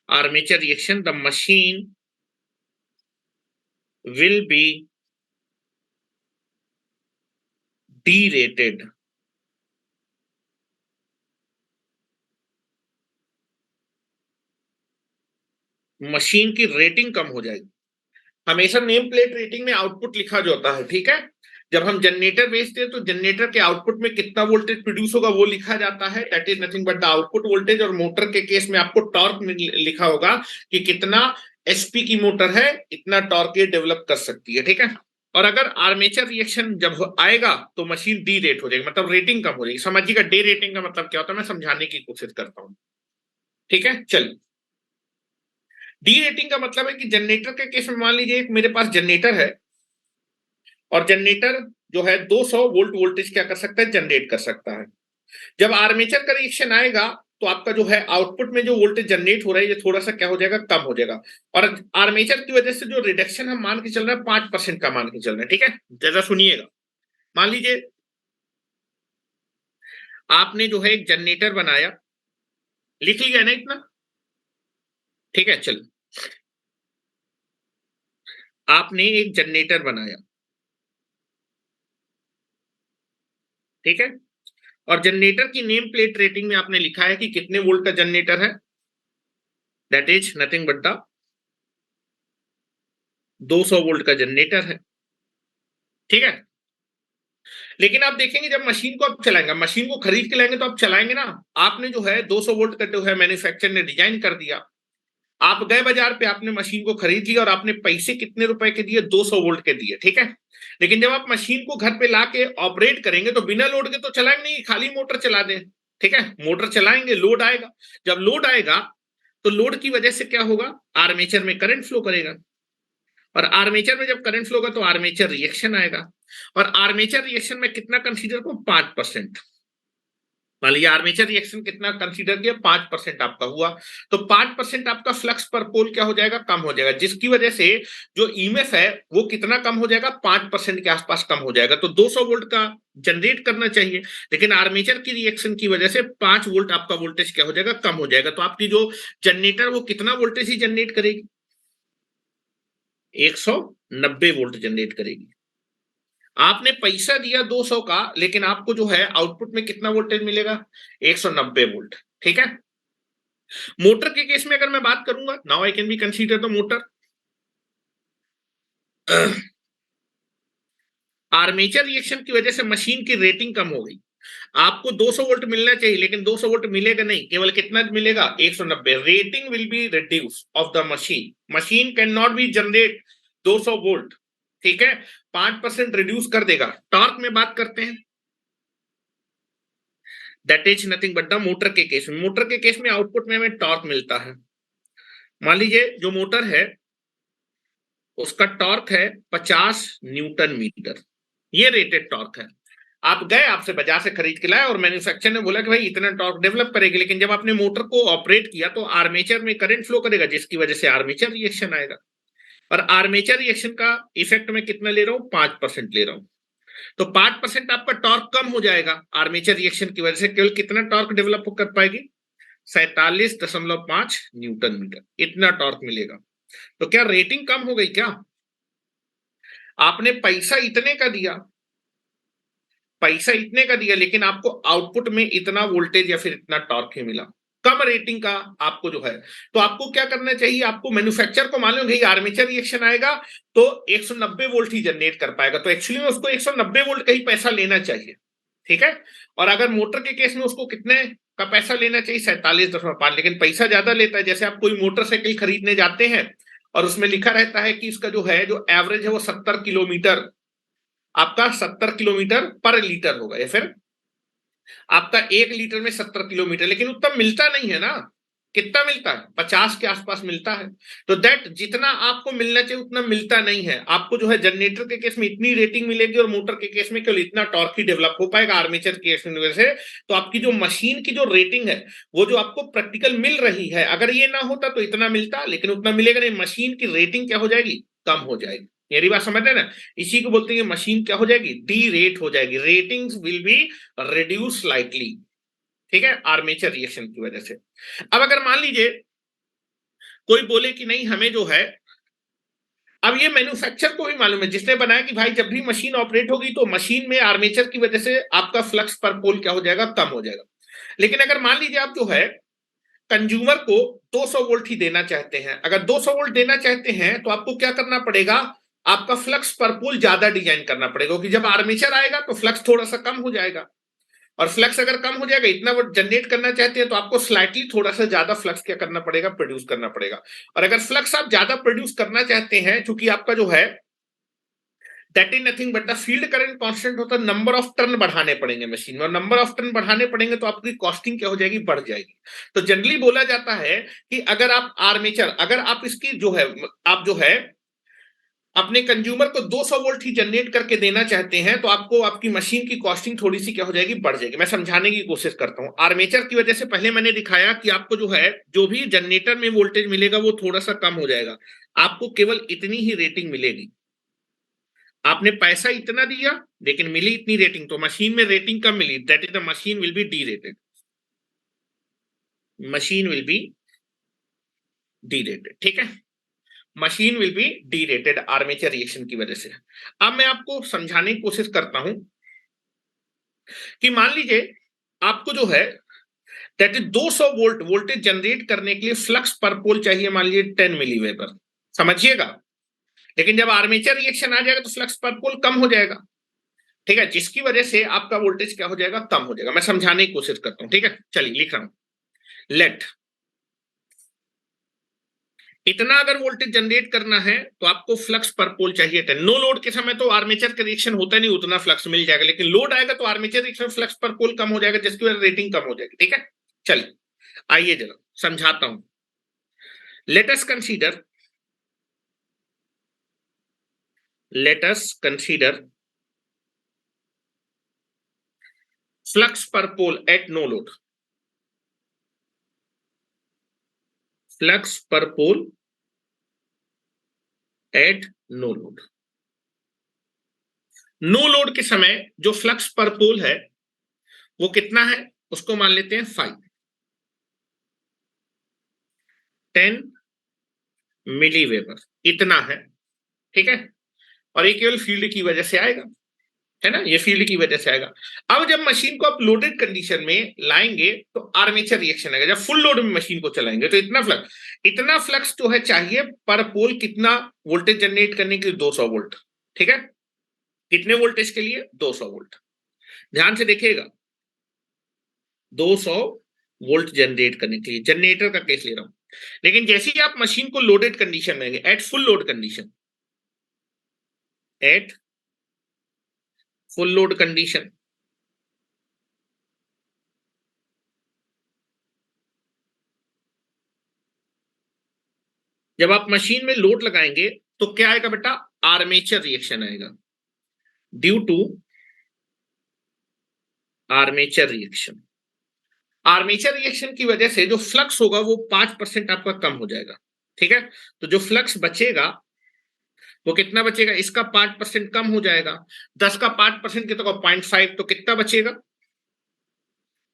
Armature reaction, the machine will be derated। मशीन की रेटिंग कम हो जाएगी। हमेशा नेम प्लेट रेटिंग में आउटपुट लिखा जो होता है, ठीक है, जब हम जनरेटर बेचते हैं तो जनरेटर के आउटपुट में कितना वोल्टेज प्रोड्यूस होगा वो लिखा जाता है, that is nothing but the output voltage. और मोटर के केस में आपको टॉर्क लिखा होगा कि कितना एचपी की मोटर है, इतना टॉर्क ये डेवलप कर सकती है, ठीक है। और अगर आर्मेचर रिएक्शन जब आएगा तो मशीन डी रेट हो जाएगी, मतलब रेटिंग कम हो जाएगी। समझिएगा डे रेटिंग का मतलब क्या होता है, मैं समझाने की कोशिश करता हूं, ठीक है। चलिए, डी रेटिंग का मतलब है कि जनरेटर के केस में मान लीजिए मेरे पास जनरेटर है और जनरेटर जो है 200 वोल्ट वोल्टेज क्या कर सकता है, जनरेट कर सकता है। जब आर्मेचर का रिएक्शन आएगा तो आपका जो है आउटपुट में जो वोल्टेज जनरेट हो रहा है ये थोड़ा सा क्या हो जाएगा, कम हो जाएगा। और आर्मेचर की वजह से जो रिडक्शन हम मान के चल रहे हैं 5% का मान के चल रहे हैं, ठीक है। जरा सुनिएगा, मान लीजिए आपने जो है एक जनरेटर बनाया, लिख लिया ना इतना, ठीक है। चलो, आपने एक जनरेटर बनाया, ठीक है, और जनरेटर की नेम प्लेट रेटिंग में आपने लिखा है कि कितने वोल्ट का जनरेटर है, that is nothing but the 200 volt का जनरेटर है, ठीक है। लेकिन आप देखेंगे जब मशीन को आप चलाएंगे, मशीन को खरीद के लाएंगे तो आप चलाएंगे ना, आपने जो है 200 वोल्ट का जो है मैन्युफैक्चर ने डिजाइन कर दिया, आप गए बाजार पे आपने मशीन को खरीद लिया और आपने पैसे कितने रुपए के दिए, 200 वोल्ट के दिए, ठीक है। लेकिन जब आप मशीन को घर पे लाके ऑपरेट करेंगे तो बिना लोड के तो चलाएंगे नहीं, खाली मोटर चला दें, ठीक है। मोटर चलाएंगे, लोड आएगा, जब लोड आएगा तो लोड की वजह से क्या होगा, आर्मेचर में करंट फ्लो करेगा, और आर्मेचर में जब करंट फ्लो होगा तो आर्मेचर रिएक्शन आएगा, और आर्मेचर रिएक्शन में कितना कंसीडर करो, 5%। मान लीजिए आर्मेचर रिएक्शन कितना कंसीडर किया, 5% आपका हुआ, तो 5% आपका फ्लक्स पर पोल क्या हो जाएगा, कम हो जाएगा, जिसकी वजह से जो ईएमएफ है वो कितना कम हो जाएगा, 5% के आसपास कम हो जाएगा। तो 200 वोल्ट का जनरेट करना चाहिए, लेकिन आर्मेचर की रिएक्शन की वजह से 5 वोल्ट आपका वोल्टेज क्या हो जाएगा, कम हो जाएगा। तो आपकी जो जनरेटर वो कितना वोल्टेज ही जनरेट करेगी, 190 वोल्ट जनरेट करेगी। आपने पैसा दिया 200 का, लेकिन आपको जो है आउटपुट में कितना वोल्टेज मिलेगा, 190 वोल्ट, ठीक है। मोटर के केस में अगर मैं बात करूंगा, now I can be consider the motor. Armature reaction की वजह से मशीन की रेटिंग कम हो गई, आपको 200 वोल्ट मिलना चाहिए लेकिन 200 वोल्ट मिलेगा नहीं, केवल कितना मिलेगा, 190। Rating will be reduce of the machine, machine can not B generate 200 volt, ठीक है, 5% रिड्यूस कर देगा। टॉर्क में बात करते हैं, that is nothing but the motor के केस में, मोटर के केस में आउटपुट में हमें टॉर्क मिलता है। मान लीजिए जो मोटर है उसका टॉर्क है 50 न्यूटन मीटर, ये रेटेड टॉर्क है। आप गए, आपसे बाजार से खरीद के लाए और मैन्युफैक्चर ने बोला कि भाई इतना टॉर्क डेवलप करेगी, लेकिन जब आपने मोटर को ऑपरेट किया तो आर्मेचर में करंट फ्लो करेगा, जिसकी वजह से आर्मेचर रिएक्शन आएगा, और आर्मेचर रिएक्शन का इफेक्ट में कितना ले रहा हूं, 5% ले रहा हूं, तो 5% आपका टॉर्क कम हो जाएगा आर्मेचर रिएक्शन की वजह से। केवल कितना टॉर्क डेवलप कर पाएगी, 47.5 न्यूटन मीटर, इतना टॉर्क मिलेगा। तो क्या रेटिंग कम हो गई क्या, आपने पैसा इतने का दिया, लेकिन आपको आउटपुट में इतना वोल्टेज या फिर इतना टॉर्क ही मिला, कम रेटिंग का आपको जो है। तो आपको क्या करना चाहिए, आपको मैन्युफैक्चर को मालूम है आर्मेचर रिएक्शन आएगा तो 190 वोल्ट ही जनरेट कर पाएगा, तो एक्चुअली में उसको 190 वोल्ट का ही पैसा लेना चाहिए, ठीक है। और अगर मोटर के केस में उसको कितने का पैसा लेना चाहिए, 47.5, लेकिन पैसा ज्यादा लेता है। जैसे आप कोई मोटरसाइकिल खरीदने जाते हैं और उसमें लिखा रहता है कि इसका जो है, जो एवरेज है वो 70 किलोमीटर, आपका 70 किलोमीटर पर लीटर होगा, या फिर आपका 1 लीटर में 70 किलोमीटर, लेकिन उतना मिलता नहीं है ना। कितना मिलता है, 50 के आसपास मिलता है। तो दैट जितना आपको मिलना चाहिए उतना मिलता नहीं है। आपको जो है जनरेटर के केस में इतनी रेटिंग मिलेगी और मोटर के केस में केवल इतना टॉर्क ही डेवलप हो पाएगा आर्मेचर के केस में से। तो आपकी जो मशीन की जो रेटिंग है, वो जो आपको प्रैक्टिकल मिल रही है, अगर ये ना होता तो इतना मिलता, लेकिन उतना मिलेगा नहीं। मशीन की रेटिंग क्या हो जाएगी, कम हो जाएगी। मेरी बात समझ रहे ना, इसी को बोलते हैं मशीन क्या हो जाएगी, डी रेट हो जाएगी, ratings will be reduce slightly, ठीक है, आर्मेचर रिएक्शन की वजह से। अब अगर मान लीजिए कोई बोले कि नहीं हमें जो है, अब ये मैन्युफैक्चर को भी मालूम है जिसने बनाया कि भाई जब भी मशीन ऑपरेट होगी तो मशीन में आर्मेचर की वजह से आपका फ्लक्स पर पोल क्या हो जाएगा, कम हो जाएगा। लेकिन अगर मान लीजिए आप जो है कंज्यूमर को 200 वोल्ट ही देना चाहते हैं, अगर 200 वोल्ट देना चाहते हैं तो आपको क्या करना पड़ेगा, आपका फ्लक्स पर पोल ज्यादा डिजाइन करना पड़ेगा, क्योंकि जब आर्मेचर आएगा तो फ्लक्स थोड़ा सा कम हो जाएगा, और फ्लक्स अगर कम हो जाएगा, इतना वो जनरेट करना चाहते हैं तो आपको स्लाइटली थोड़ा सा ज्यादा फ्लक्स क्या करना पड़ेगा, प्रोड्यूस करना पड़ेगा। और अगर फ्लक्स आप ज्यादा प्रोड्यूस करना चाहते हैं, चूंकि आपका जो है that is nothing but the field current constant होता है, नंबर ऑफ टर्न बढ़ाने पड़ेंगे मशीन में, और नंबर ऑफ टर्न बढ़ाने पड़ेंगे तो आपकी कॉस्टिंग क्या हो जाएगी, बढ़ जाएगी। तो जनरली बोला जाता है कि अगर आप आर्मेचर, अगर आप इसकी जो है, आप जो है अपने कंज्यूमर को 200 वोल्ट ही जनरेट करके देना चाहते हैं, तो आपको आपकी मशीन की कॉस्टिंग थोड़ी सी क्या हो जाएगी, बढ़ जाएगी। मैं समझाने की कोशिश करता हूं। आर्मेचर की वजह से पहले मैंने दिखाया कि आपको जो है, जो भी जनरेटर में वोल्टेज मिलेगा वो थोड़ा सा कम हो जाएगा, आपको केवल इतनी ही रेटिंग मिलेगी। आपने पैसा इतना दिया लेकिन मिली इतनी रेटिंग, तो मशीन में रेटिंग कम मिली, that is the machine will be derated, machine will be derated, ठीक है, machine will be derated armature reaction की वजह से। अब मैं आपको समझाने की कोशिश करता हूं कि मान लीजिए आपको जो है that is 200 volt voltage generate करने के लिए फ्लक्स पर पोल चाहिए, मान लीजिए 10 मिलीवेबर, समझिएगा। लेकिन जब आर्मेचर रिएक्शन आ जाएगा तो फ्लक्स पर पोल कम हो जाएगा, ठीक है, जिसकी वजह से आपका वोल्टेज क्या हो जाएगा, कम हो जाएगा। मैं समझाने की कोशिश करता हूं, ठीक है, चलिए लिख रहा हूं। लेट इतना अगर वोल्टेज जनरेट करना है तो आपको फ्लक्स पर पोल चाहिए 10। नो लोड के समय तो आर्मेचर का रिएक्शन होता नहीं, उतना फ्लक्स मिल जाएगा, लेकिन लोड आएगा तो आर्मेचर रिएक्शन फ्लक्स पर पोल कम हो जाएगा, जिसकी वजह से रेटिंग कम हो जाएगी, ठीक है। चलिए आइए जरा समझाता हूं। Late us consider flux per pole at no load, flux per pole at no load. No load के समय जो फ्लक्स पर पोल है वो कितना है, उसको मान लेते हैं 5, 10 मिलीवेबर, इतना है, ठीक है। और ये केवल फील्ड की वजह से आएगा, है ना, ये फील्ड की वजह से आएगा। अब जब मशीन को आप लोडेड कंडीशन में लाएंगे तो आर्मेचर रिएक्शन आएगा। जब फुल लोड में मशीन को चलाएंगे तो इतना फ्लक्स जो है चाहिए पर पोल, कितना वोल्टेज जनरेट करने के लिए, 200 वोल्ट, ठीक है। कितने वोल्टेज के लिए, 200 वोल्ट। ध्यान से देखिएगा, 200 वोल्ट जनरेट करने के लिए, जनरेटर का केस ले रहा हूं। लेकिन जैसे ही आप मशीन को लोडेड कंडीशन में, eight full load condition, eight full load condition, जब आप मशीन में लोड लगाएंगे तो क्या आएगा बेटा, आर्मेचर रिएक्शन आएगा, due to armature reaction. Armature reaction की वजह से जो फ्लक्स होगा वो 5% आपका कम हो जाएगा, ठीक है। तो जो फ्लक्स बचेगा वो कितना बचेगा, इसका 5% कम हो जाएगा, 10 का 5% कितना होगा, 0.5, तो कितना बचेगा,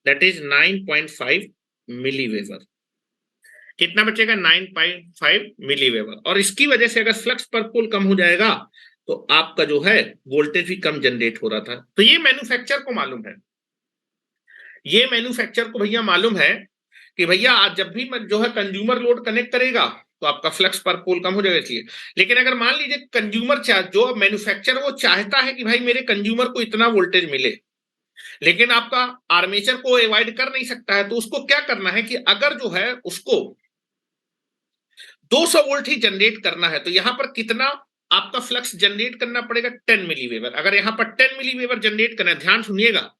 दैट इज 9.5 मिलीवेबर। कितना बचेगा, 9.5 मिलीवेबर। और इसकी वजह से अगर फ्लक्स पर पोल कम हो जाएगा तो आपका जो है वोल्टेज भी कम जनरेट हो रहा था। तो ये मैन्युफैक्चर को मालूम है, ये मैन्युफैक्चर को भैया मालूम है कि भैया आज जब भी जो है कंज्यूमर लोड कनेक्ट करेगा तो आपका फ्लक्स पर पोल कम हो जाएगा इसलिए। लेकिन अगर मान लीजिए कंज्यूमर जो मैन्युफैक्चरर वो चाहता है कि भाई मेरे कंज्यूमर को इतना वोल्टेज मिले, लेकिन आपका आर्मेचर को अवॉइड कर नहीं सकता है, तो उसको क्या करना है कि अगर जो है उसको 200 वोल्ट ही जनरेट करना है तो यहां पर कितना आपका फ्लक्स जनरेट करना पड़ेगा, 10 मिलीवेवर। अगर यहां पर 10 मिलीवेवर जनरेट करना है, ध्यान सुनिएगा,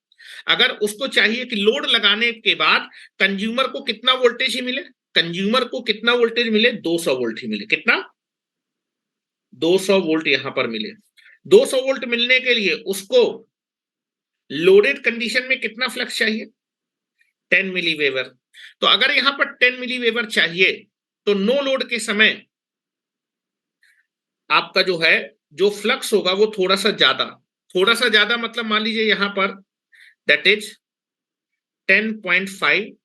अगर उसको चाहिए कि लोड लगाने के बाद कंज्यूमर को कितना वोल्टेज ही मिले, कंज्यूमर को कितना वोल्टेज मिले, 200 वोल्ट ही मिले। कितना? 200 वोल्ट यहां पर मिले। 200 वोल्ट मिलने के लिए उसको लोडेड कंडीशन में कितना फ्लक्स चाहिए, 10 मिलीवेवर। तो अगर यहां पर 10 मिलीवेवर चाहिए तो नो लोड के समय आपका जो है जो फ्लक्स होगा वो थोड़ा सा ज्यादा मतलब मान लीजिए यहां पर दैट इज 10.5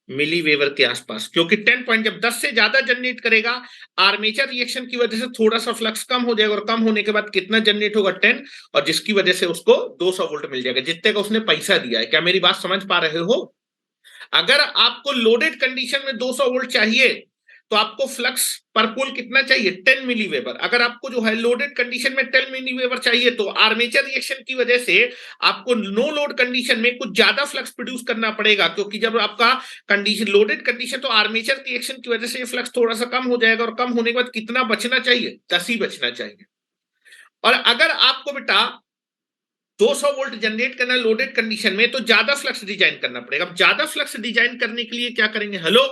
मिलीवेवर के आसपास, क्योंकि 10 पॉइंट जब 10 से ज्यादा जनरेट करेगा आर्मेचर रिएक्शन की वजह से थोड़ा सा फ्लक्स कम हो जाएगा, और कम होने के बाद कितना जनरेट होगा, 10, और जिसकी वजह से उसको 200 वोल्ट मिल जाएगा जितने का उसने पैसा दिया है। क्या मेरी बात समझ पा रहे हो? अगर आपको लोडेड कंडीशन में 200 वोल्ट चाहिए तो आपको फ्लक्स पर पोल कितना चाहिए, 10 मिलीवेबर। अगर आपको जो है लोडेड कंडीशन में 10 मिलीवेबर चाहिए तो आर्मेचर रिएक्शन की वजह से आपको नो लोड कंडीशन में कुछ ज्यादा फ्लक्स प्रोड्यूस करना पड़ेगा, क्योंकि जब आपका कंडीशन लोडेड कंडीशन तो आर्मेचर रिएक्शन की वजह से ये फ्लक्स थोड़ा सा कम हो जाएगा, और कम होने के बाद कितना बचना चाहिए, 10 ही बचना चाहिए। और अगर आपको बेटा 200 वोल्ट जनरेट करना है लोडेड कंडीशन में तो ज्यादा फ्लक्स डिजाइन करना पड़ेगा। अब ज्यादा फ्लक्स डिजाइन करने के लिए क्या करेंगे, हेलो,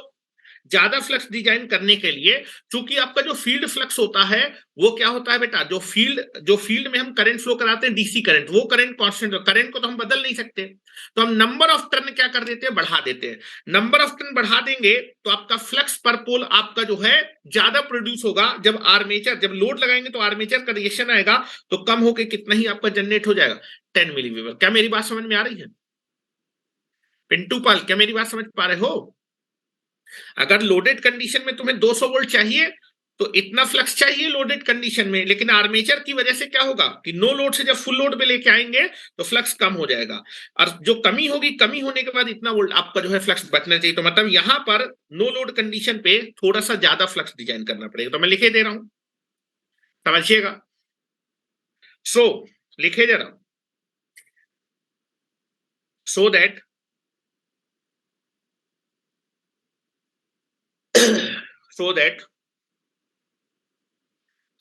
ज्यादा फ्लक्स डिजाइन करने के लिए चूंकि आपका जो फील्ड फ्लक्स होता है वो क्या होता है बेटा, जो फील्ड में हम करंट फ्लो कराते हैं डीसी करंट, वो करंट कांस्टेंट, करंट को तो हम बदल नहीं सकते, तो हम नंबर ऑफ टर्न क्या कर देते हैं, बढ़ा देते हैं। नंबर ऑफ टर्न बढ़ा देंगे तो आपका फ्लक्स पर पोल आपका जो है ज्यादा प्रोड्यूस होगा। जब लोड लगाएंगे तो आर्मेचर का रिएक्शन आएगा तो कम होकर कितना ही आपका जनरेट हो जाएगा, 10 मिलीवेवर। क्या मेरी बात समझ में आ रही है पिंटू पाल, क्या मेरी बात समझ पा रहे हो? अगर लोडेड कंडीशन में तुम्हें 200 वोल्ट चाहिए तो इतना फ्लक्स चाहिए लोडेड कंडीशन में, लेकिन आर्मेचर की वजह से क्या होगा कि नो लोड से जब फुल लोड पे लेके आएंगे तो फ्लक्स कम हो जाएगा, और जो कमी होगी, कमी होने के बाद इतना वोल्ट आपका जो है फ्लक्स बचना चाहिए। तो मतलब यहां पर नो लोड कंडीशन पे थोड़ा सा ज्यादा फ्लक्स डिजाइन करना पड़ेगा। तो मैं लिखे दे रहा हूं, समझिएगा। सो लिखे दे रहा हूं, सो दैट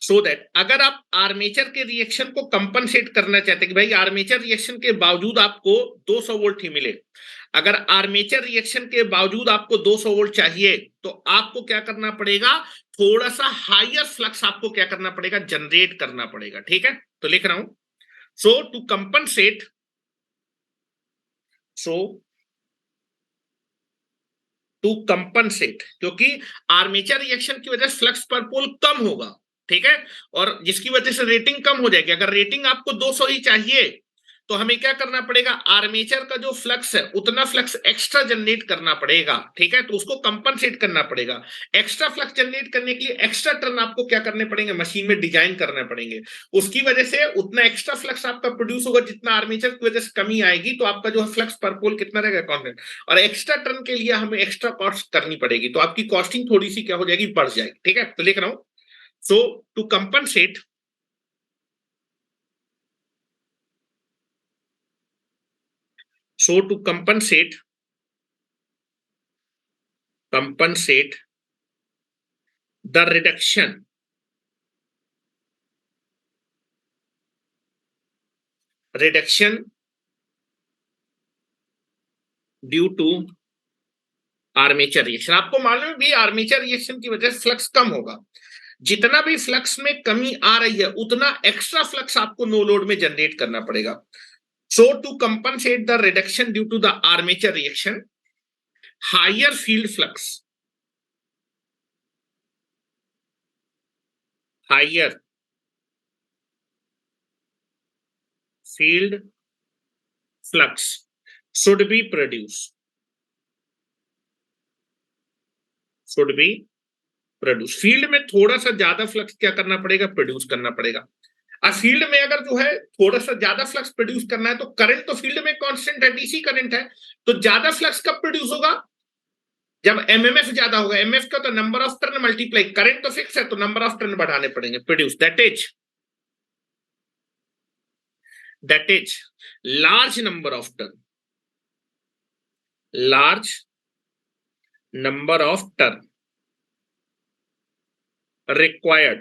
सो दैट अगर आप आर्मेचर के रिएक्शन को कंपनसेट करना चाहते हैं कि भाई आर्मेचर रिएक्शन के बावजूद आपको 200 वोल्ट ही मिले, अगर आर्मेचर रिएक्शन के बावजूद आपको 200 वोल्ट चाहिए तो आपको क्या करना पड़ेगा, थोड़ा सा हायर फ्लक्स आपको क्या करना पड़ेगा, जनरेट करना पड़ेगा। ठीक है, तो लिख रहा हूं, so to compensate so to compensate, क्योंकि आर्मेचर रिएक्शन की वजह से फ्लक्स पर पोल कम होगा, ठीक है, और जिसकी वजह से रेटिंग कम हो जाएगी। अगर रेटिंग आपको 200 ही चाहिए तो हमें क्या करना पड़ेगा, आर्मेचर का जो फ्लक्स है उतना फ्लक्स एक्स्ट्रा जनरेट करना पड़ेगा, ठीक है, तो उसको कंपनसेट करना पड़ेगा। एक्स्ट्रा फ्लक्स जनरेट करने के लिए एक्स्ट्रा टर्न आपको क्या करने पड़ेंगे, मशीन में डिजाइन करने पड़ेंगे, उसकी वजह से उतना एक्स्ट्रा फ्लक्स आपका प्रोड्यूस होगा जितना आर्मेचर की वजह से कमी आएगी, तो आपका जो फ्लक्स पर पोल कितना रहेगा, कांस्टेंट। और एक्स्ट्रा टर्न के लिए हमें एक्स्ट्रा कॉस्ट करनी पड़ेगी, तो आपकी कॉस्टिंग थोड़ी सी क्या हो जाएगी, बढ़ जाएगी। ठीक है, तो लिख रहा हूं, so to compensate to compensate the reduction due to armature reaction. आपको मालूम है भी आर्मेचर रिएक्शन की वजह से फ्लक्स कम होगा, जितना भी फ्लक्स में कमी आ रही है उतना एक्स्ट्रा फ्लक्स आपको नो लोड में जनरेट करना पड़ेगा। So to compensate the reduction due to the armature reaction, higher field flux, higher field flux should be produce field में थोड़ा सा ज्यादा फ्लक्स क्या करना पड़ेगा, प्रोड्यूस करना पड़ेगा। अब फील्ड में अगर जो है थोड़ा सा ज्यादा फ्लक्स प्रोड्यूस करना है तो करंट तो फील्ड में कांस्टेंट है, डीसी करंट है, तो ज्यादा फ्लक्स कब प्रोड्यूस होगा? जब एमएमएफ ज्यादा होगा। एमएफ का तो number of turn multiply, current तो फिक्स है तो नंबर ऑफ टर्न बढ़ाने पड़ेंगे produce, that is large number of turn, large number of turn required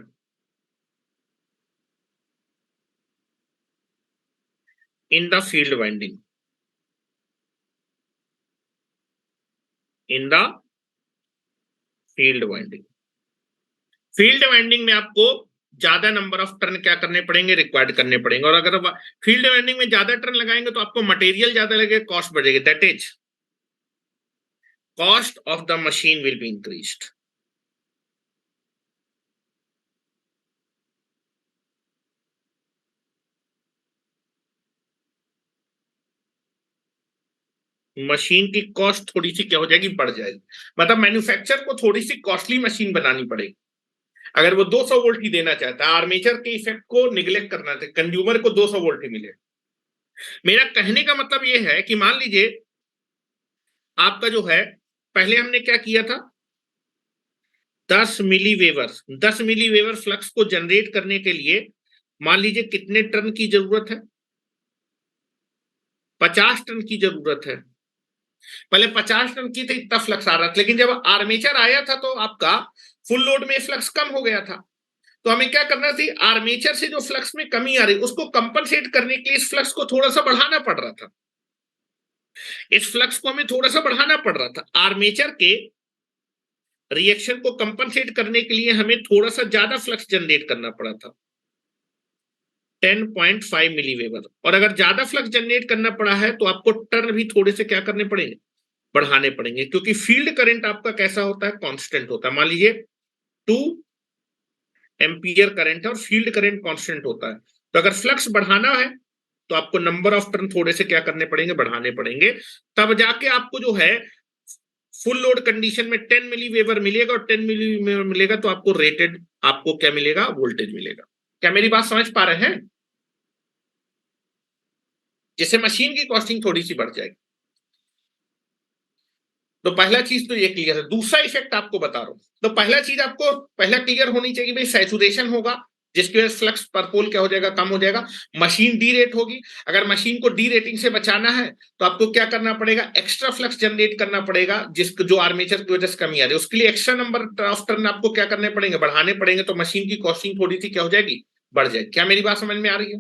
in the field winding, in the field winding। Field winding में आपको ज्यादा नंबर ऑफ टर्न क्या करने पड़ेंगे? रिक्वायर्ड करने पड़ेंगे। और अगर फील्ड वाइंडिंग में ज्यादा टर्न लगाएंगे तो आपको मटेरियल ज्यादा लगेगा, कॉस्ट बढ़ेगी, that is cost of the machine will be increased. Machine की कॉस्ट थोड़ी सी क्या हो जाएगी? बढ़ जाएगी। मतलब मैन्युफैक्चर को थोड़ी सी कॉस्टली मशीन बनानी पड़ेगी अगर वो 200 वोल्ट ही देना चाहता है। आर्मेचर के इफेक्ट को निगलेक्ट करना था, कंज्यूमर को 200 वोल्ट ही मिले। मेरा कहने का मतलब ये है कि मान लीजिए आपका जो है, पहले हमने क्या किया था, 10 मिली वेवर फ्लक्स को जनरेट करने के लिए मान लीजिए कितने टर्न की जरूरत है? 50 टन की जरूरत है। पहले 50 टन की तो इतना फ्लक्स आ रहा था, लेकिन जब आर्मेचर आया था तो आपका फुल लोड में फ्लक्स कम हो गया था। तो हमें क्या करना थी? आर्मेचर से जो फ्लक्स में कमी आ रही उसको कंपनसेट करने के लिए इस फ्लक्स को थोड़ा सा बढ़ाना पड़ रहा था। इस फ्लक्स को हमें थोड़ा सा बढ़ाना पड़ रहा था। आर्मेचर के रिएक्शन को कंपनसेट करने के लिए हमें थोड़ा सा ज्यादा फ्लक्स जनरेट करना पड़ा था, 10.5 मिली वेबर। और अगर ज्यादा फ्लक्स जनरेट करना पड़ा है तो आपको टर्न भी थोड़े से क्या करने पड़ेंगे? बढ़ाने पड़ेंगे, क्योंकि फील्ड करंट आपका कैसा होता है? कांस्टेंट होता है। मान लीजिए 2 एम्पियर करंट है और फील्ड करंट कांस्टेंट होता है, तो अगर फ्लक्स बढ़ाना है तो आपको नंबर ऑफ टर्न थोड़े से क्या करने पड़ेंगे? बढ़ाने पड़ेंगे। तब जाके आपको जो है फुल लोड कंडीशन में 10 मिली वेबर मिलेगा, और 10 मिली वेबर मिलेगा तो आपको रेटेड आपको क्या मिलेगा? वोल्टेज मिलेगा। क्या मेरी बात समझ पा रहे हैं? जिससे मशीन की कॉस्टिंग थोड़ी सी बढ़ जाएगी। तो पहला चीज तो ये क्लियर है। दूसरा इफेक्ट आपको बता रहा हूं। तो पहला चीज आपको पहला क्लियर होनी चाहिए भाई, सैचुरेशन होगा जिसकी वजह से फ्लक्स पर पोल क्या हो जाएगा? कम हो जाएगा। मशीन डी रेट होगी। अगर मशीन को डी रेटिंग से बचाना है तो आपको क्या करना पड़ेगा? एक्स्ट्रा फ्लक्स जनरेट करना पड़ेगा, जिसको जो आर्मेचर की वजह से कमी आ रही है उसके लिए एक्स्ट्रा नंबर ऑफ टर्न आपको क्या करने पड़ेंगे? बढ़ाने पड़ेंगे। तो मशीन की कॉस्टिंग थोड़ी सी क्या हो जाएगी? बढ़ जाएगी। क्या मेरी बात समझ में आ रही है?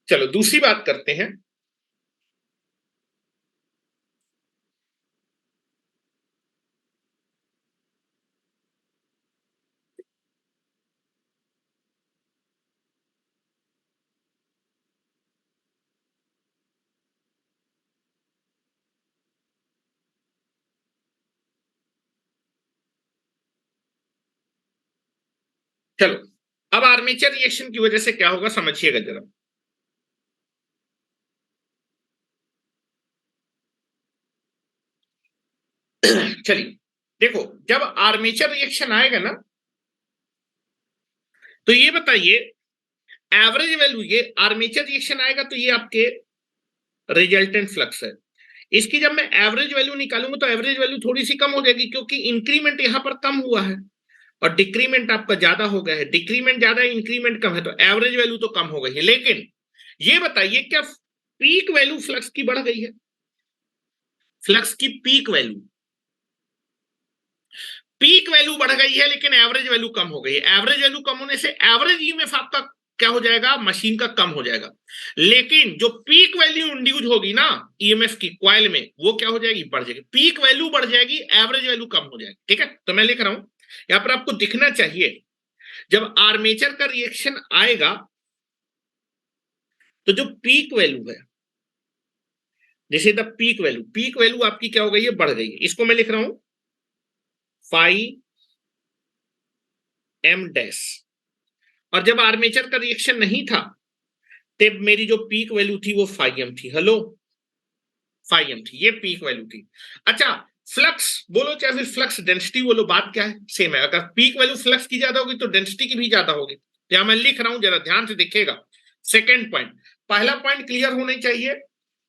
चलो दूसरी बात करते हैं। चलो अब आर्मेचर रिएक्शन की वजह से क्या होगा समझिएगा जरा। चलिए देखो, जब आर्मेचर रिएक्शन आएगा ना तो ये बताइए एवरेज वैल्यू, ये आर्मेचर रिएक्शन आएगा तो ये आपके रिजल्टेंट फ्लक्स है। इसकी जब मैं एवरेज वैल्यू निकालूंगा तो एवरेज वैल्यू थोड़ी सी कम हो जाएगी, क्योंकि इंक्रीमेंट यहां पर कम हुआ है और डिक्रीमेंट आपका ज्यादा हो गया है। डिक्रीमेंट ज्यादा है, इंक्रीमेंट कम है, तो एवरेज वैल्यू तो कम हो गई है। लेकिन ये बताइए क्या पीक वैल्यू फ्लक्स की बढ़ गई है? फ्लक्स की पीक वैल्यू बढ़ गई है लेकिन एवरेज वैल्यू कम हो गई है। एवरेज वैल्यू कम होने से एवरेज ईएमएफ आपका क्या हो जाएगा? मशीन का कम हो जाएगा। लेकिन जो पीक वैल्यू इंड्यूस होगी ना ईएमएफ की कॉइल में, वो क्या हो जाएगी? बढ़ जाएगी। पीक वैल्यू बढ़ जाएगी, एवरेज वैल्यू कम हो जाएगी। ठीक है, तो मैं लिख रहा हूं यहां पर, आपको दिखना चाहिए जब आर्मेचर का रिएक्शन आएगा तो जो पीक वैल्यू है, जैसे द पीक वैल्यू आपकी क्या हो गई है? बढ़ गई है। इसको मैं लिख रहा हूं फाई एम डैश। और जब आर्मेचर का रिएक्शन नहीं था तब मेरी जो पीक वैल्यू थी वो फाई एम थी। हेलो, फाई एम थी, ये पीक वैल्यू थी। अच्छा, फ्लक्स बोलो चाहे फिर फ्लक्स डेंसिटी बोलो, बात क्या है? सेम है। अगर पीक वैल्यू फ्लक्स की ज्यादा होगी तो डेंसिटी की भी ज्यादा होगी। या मैं लिख रहा हूं, जरा ध्यान से देखिएगा। सेकेंड पॉइंट, पहला पॉइंट क्लियर होना चाहिए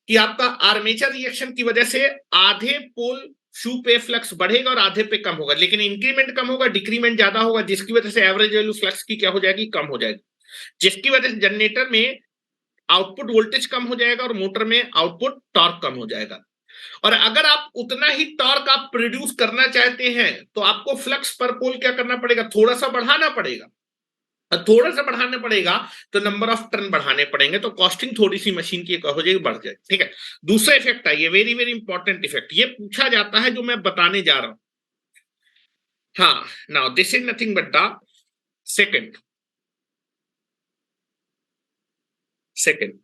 कि आपका आर्मेचर रिएक्शन की वजह से आधे पोल शू पे फ्लक्स बढ़ेगा और आधे पे कम होगा, लेकिन इंक्रीमेंट कम होगा, डिक्रीमेंट ज्यादा होगा, जिसकी वजह से एवरेज वैल्यू फ्लक्स की क्या हो जाएगी, कम हो जाएगी, जिसकी वजह से जनरेटर में आउटपुट वोल्टेज कम हो जाएगा और मोटर में आउटपुट टॉर्क कम हो जाएगा। और अगर आप उतना ही टॉर्क आप प्रोड्यूस करना चाहते हैं तो आपको फ्लक्स पर पोल क्या करना पड़ेगा, थोड़ा सा बढ़ाना पड़ेगा। और थोड़ा सा बढ़ाना पड़ेगा तो नंबर ऑफ टर्न बढ़ाने पड़ेंगे, तो कॉस्टिंग थोड़ी सी मशीन की हो जाएगी, बढ़ जाएगी। ठीक है, दूसरा इफेक्ट है ये, वेरी वेरी इंपॉर्टेंट इफेक्ट, ये पूछा जाता है जो मैं बताने जा रहा हूं। हाँ, now this is nothing but the second second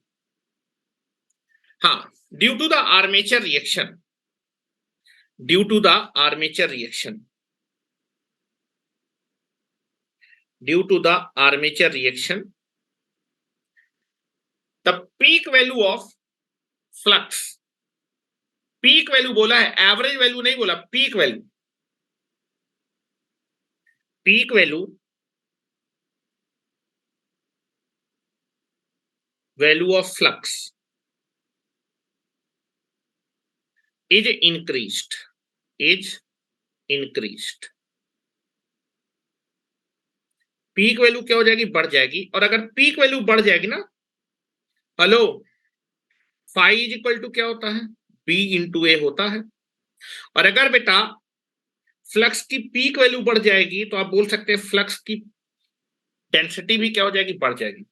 हाँ, due to the armature reaction, due to the armature reaction, due to the armature reaction, the peak value of flux, peak value बोला है, एवरेज वैल्यू नहीं बोला, peak value, peak value, value of flux is increased, is increased, peak value क्या हो जाएगी, बढ़ जाएगी। और अगर पीक वैल्यू बढ़ जाएगी ना, hello, phi is equal to क्या होता है, बी इंटू ए होता है। और अगर बेटा फ्लक्स की पीक वैल्यू बढ़ जाएगी तो आप बोल सकते हैं फ्लक्स की डेंसिटी भी क्या हो जाएगी, बढ़ जाएगी।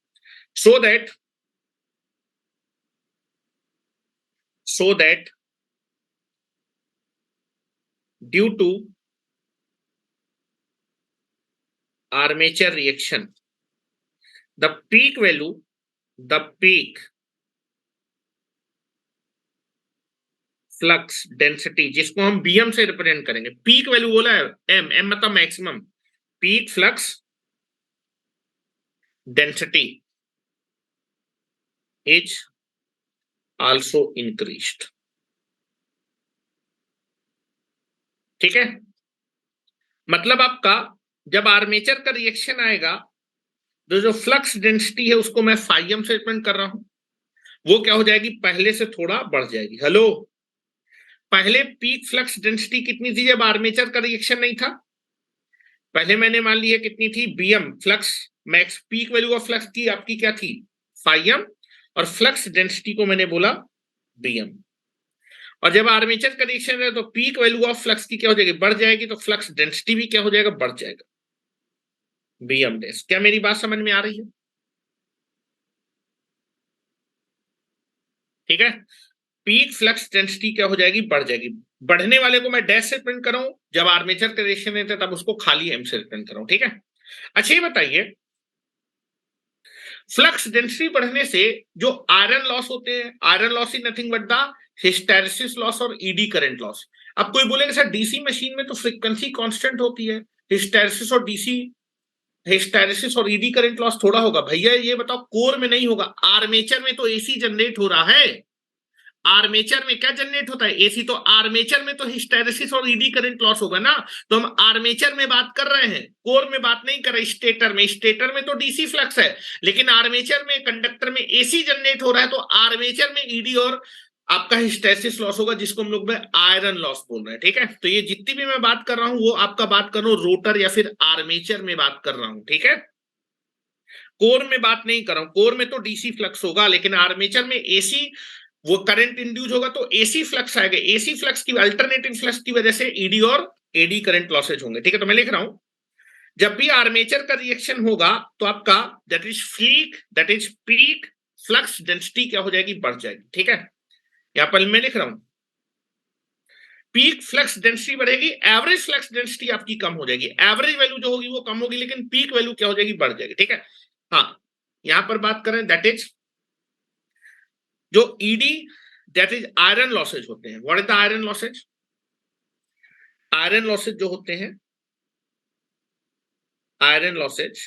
So that, so that due to armature reaction, the peak value, the peak flux density, जिसको हम बीएम से रिप्रेजेंट करेंगे, पीक वैल्यू बोला है, एम, एम मतलब maximum, peak flux density is also increased. ठीक है, मतलब आपका जब आर्मेचर का रिएक्शन आएगा तो जो फ्लक्स डेंसिटी है उसको मैं फाइम से रिप्रेजेंट कर रहा हूं, वो क्या हो जाएगी, पहले से थोड़ा बढ़ जाएगी। हेलो, पहले पीक फ्लक्स डेंसिटी कितनी थी जब आर्मेचर का रिएक्शन नहीं था, पहले मैंने मान लिया कितनी थी, BM flux max, peak value of flux की आपकी क्या थी, फाइम, और फ्लक्स डेंसिटी को मैंने बोला बीएम। और जब आर्मेचर का रिएक्शन है तो पीक वैल्यू ऑफ फ्लक्स की क्या हो जाएगी, बढ़ जाएगी, तो फ्लक्स डेंसिटी भी क्या हो जाएगा, बढ़ जाएगा, बीएम डैश। क्या मेरी बात समझ में आ रही है? ठीक है, पीक फ्लक्स डेंसिटी क्या हो जाएगी, बढ़ जाएगी। बढ़ने वाले को मैं डैश से प्रिंट कर रहा हूं, जब आर्मेचर का रिएक्शन रहता है तब उसको खाली एम से प्रिंट कर रहा हूं। ठीक है, अच्छा ये बताइए, फ्लक्स डेंसिटी बढ़ने से जो आयरन लॉस होते हैं, iron loss is nothing but the hysteresis loss और ईडी करंट लॉस। अब कोई बोलेगा सर डीसी मशीन में तो फ्रीक्वेंसी कांस्टेंट होती है, हिस्टैरिसीस और डीसी, हिस्टैरिसीस और ईडी करंट लॉस थोड़ा होगा। भैया ये बताओ, कोर में नहीं होगा, आर्मेचर में तो एसी जनरेट हो रहा है, आर्मेचर में क्या जनरेट होता है, एसी, तो आर्मेचर में तो हिस्टैरिसीस और ईडी करंट लॉस होगा ना, तो हम आर्मेचर में बात कर रहे हैं, कोर में बात नहीं कर रहे। स्टेटर में, स्टेटर में तो डीसी फ्लक्स है, लेकिन आर्मेचर में कंडक्टर में एसी जनरेट हो रहा है, तो आर्मेचर में ईडी और आपका हिस्टैरिसीस लॉस होगा, जिसको हम लोग आयरन लॉस बोल रहे हैं। ठीक है, तो ये जितनी भी मैं बात कर रहा हूं वो आपका बात कर रहा हूं रोटर या फिर आर्मेचर में बात कर रहा हूं। ठीक है, कोर में बात नहीं कर रहा हूं, कोर में तो डीसी फ्लक्स होगा, लेकिन आर्मेचर में एसी वो करंट इंड्यूस होगा, तो एसी फ्लक्स आएगा, एसी फ्लक्स की अल्टरनेटिंग फ्लक्स की वजह से ईडी और एडी करंट लॉसेज होंगे। ठीक है, तो मैं लिख रहा हूं, जब भी आर्मेचर का रिएक्शन होगा तो आपका that is peak flux density क्या हो जाएगी, बढ़ जाएगी। ठीक है, यहां पर मैं लिख रहा हूं, पीक फ्लक्स डेंसिटी बढ़ेगी, एवरेज फ्लक्स डेंसिटी आपकी कम हो जाएगी, एवरेज वैल्यू जो होगी वो कम होगी, लेकिन पीक वैल्यू क्या हो जाएगी, बढ़ जाएगी। ठीक है, हाँ, यहां पर बात करें दैट इज जो ED, that is iron losses होते हैं। What is the iron losses, iron losses जो होते हैं, iron losses,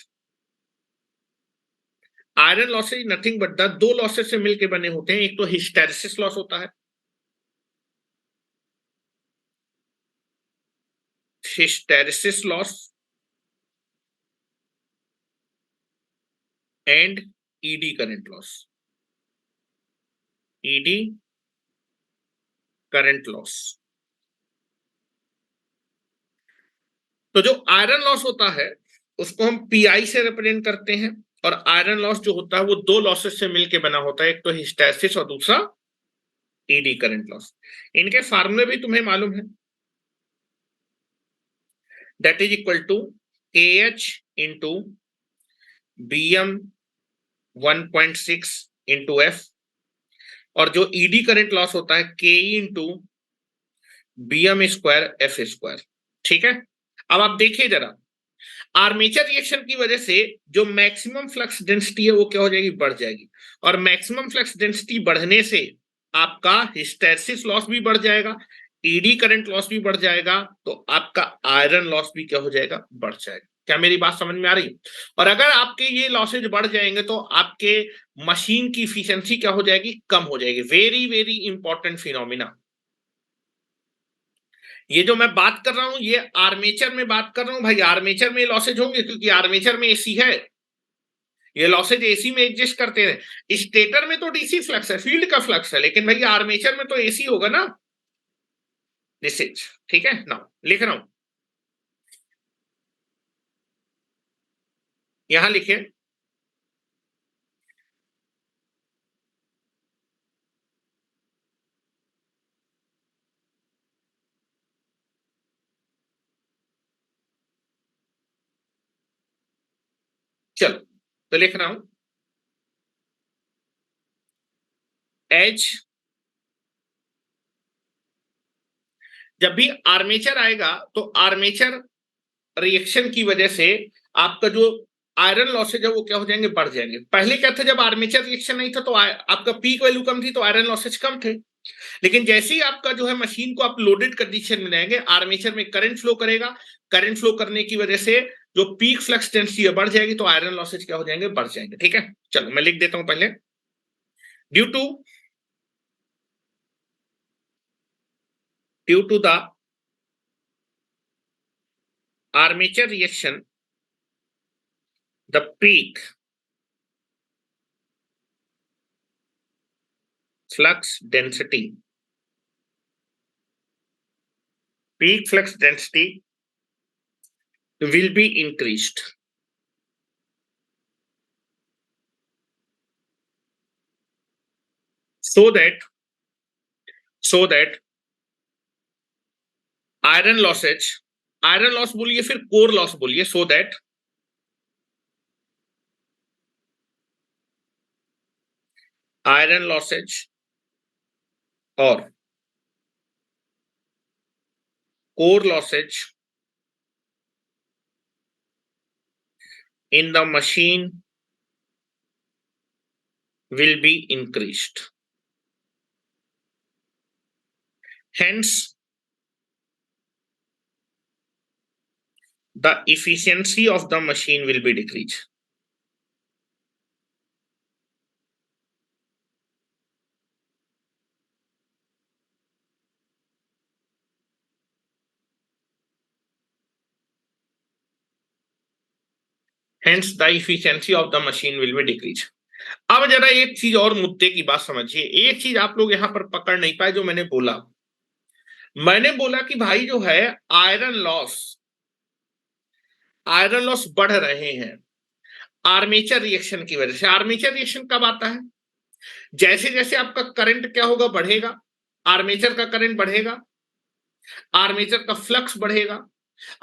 iron losses nothing but the दो लॉसेज से मिलकर बने होते हैं, एक तो हिस्टैरिसीस लॉस होता है, hysteresis loss, and ED current loss, ED current loss. तो जो आयरन लॉस होता है उसको हम पीआई से रिप्रेजेंट करते हैं, और आयरन लॉस जो होता है वो दो लॉसेस से मिलकर बना होता है, एक तो हिस्टैरिसीस और दूसरा ईडी करंट लॉस। इनके फार्मूले भी तुम्हें मालूम है, that is equal to KH into BM 1.6 into F, और जो ईडी करंट लॉस होता है KE into BM square F square. ठीक है, अब आप देखिए जरा, आर्मेचर रिएक्शन की वजह से जो मैक्सिमम फ्लक्स डेंसिटी है वो क्या हो जाएगी, बढ़ जाएगी, और मैक्सिमम फ्लक्स डेंसिटी बढ़ने से आपका हिस्टैरिसीस लॉस भी बढ़ जाएगा, ईडी करंट लॉस भी बढ़ जाएगा, तो आपका आयरन लॉस भी क्या हो जाएगा, बढ़ जाएगा। क्या मेरी बात समझ में आ रही है? और अगर आपके ये लॉसेज बढ़ जाएंगे तो आपके मशीन की इफिशियंसी क्या हो जाएगी, कम हो जाएगी। Very very important phenomena. ये जो मैं बात कर रहा हूं ये आर्मेचर में बात कर रहा हूं भाई, आर्मेचर में लॉसेज होंगे क्योंकि आर्मेचर में एसी है, ये लॉसेज एसी में एग्जिस्ट करते हैं। स्टेटर में तो डीसी फ्लक्स है, फील्ड का फ्लक्स है, लेकिन भाई आर्मेचर में तो एसी होगा ना। दिस इज, ठीक है ना, लिख रहा हूं, यहां लिखे, चलो तो लिख रहा हूं एच, जब भी आर्मेचर आएगा तो आर्मेचर रिएक्शन की वजह से आपका जो आयरन लॉसेज है वो क्या हो जाएंगे, बढ़ जाएंगे। पहले क्या था, जब आर्मेचर रिएक्शन नहीं था तो आपका पीक वैल्यू कम थी तो आयरन लॉसेज कम थे, लेकिन जैसे ही आपका जो है मशीन को आप लोडेड कंडीशन में रहेंगे, आर्मेचर में करंट फ्लो करेगा, करंट फ्लो करने की वजह से जो पीक फ्लक्स डेंसिटी है बढ़ जाएगी, तो आयरन लॉसेज क्या हो जाएंगे, बढ़ जाएंगे। ठीक है, चलो मैं लिख देता हूं पहले, due to the armature reaction, the peak flux density will be increased, so that iron loss बोलिए फिर कोर लॉस बोलिए, so that iron losses और core losses in the machine will be increased. Hence, the efficiency of the machine will be decreased. Hence, the efficiency of the machine will be decreased. अब जरा एक चीज और मुद्दे की बात समझिए, एक चीज आप लोग यहां पर पकड़ नहीं पाए जो मैंने बोला कि भाई जो है आयरन लॉस बढ़ रहे हैं आर्मेचर रिएक्शन की वजह से। आर्मेचर रिएक्शन कब आता है, जैसे जैसे आपका करंट क्या होगा, बढ़ेगा, आर्मेचर का करंट बढ़ेगा, आर्मेचर का फ्लक्स बढ़ेगा,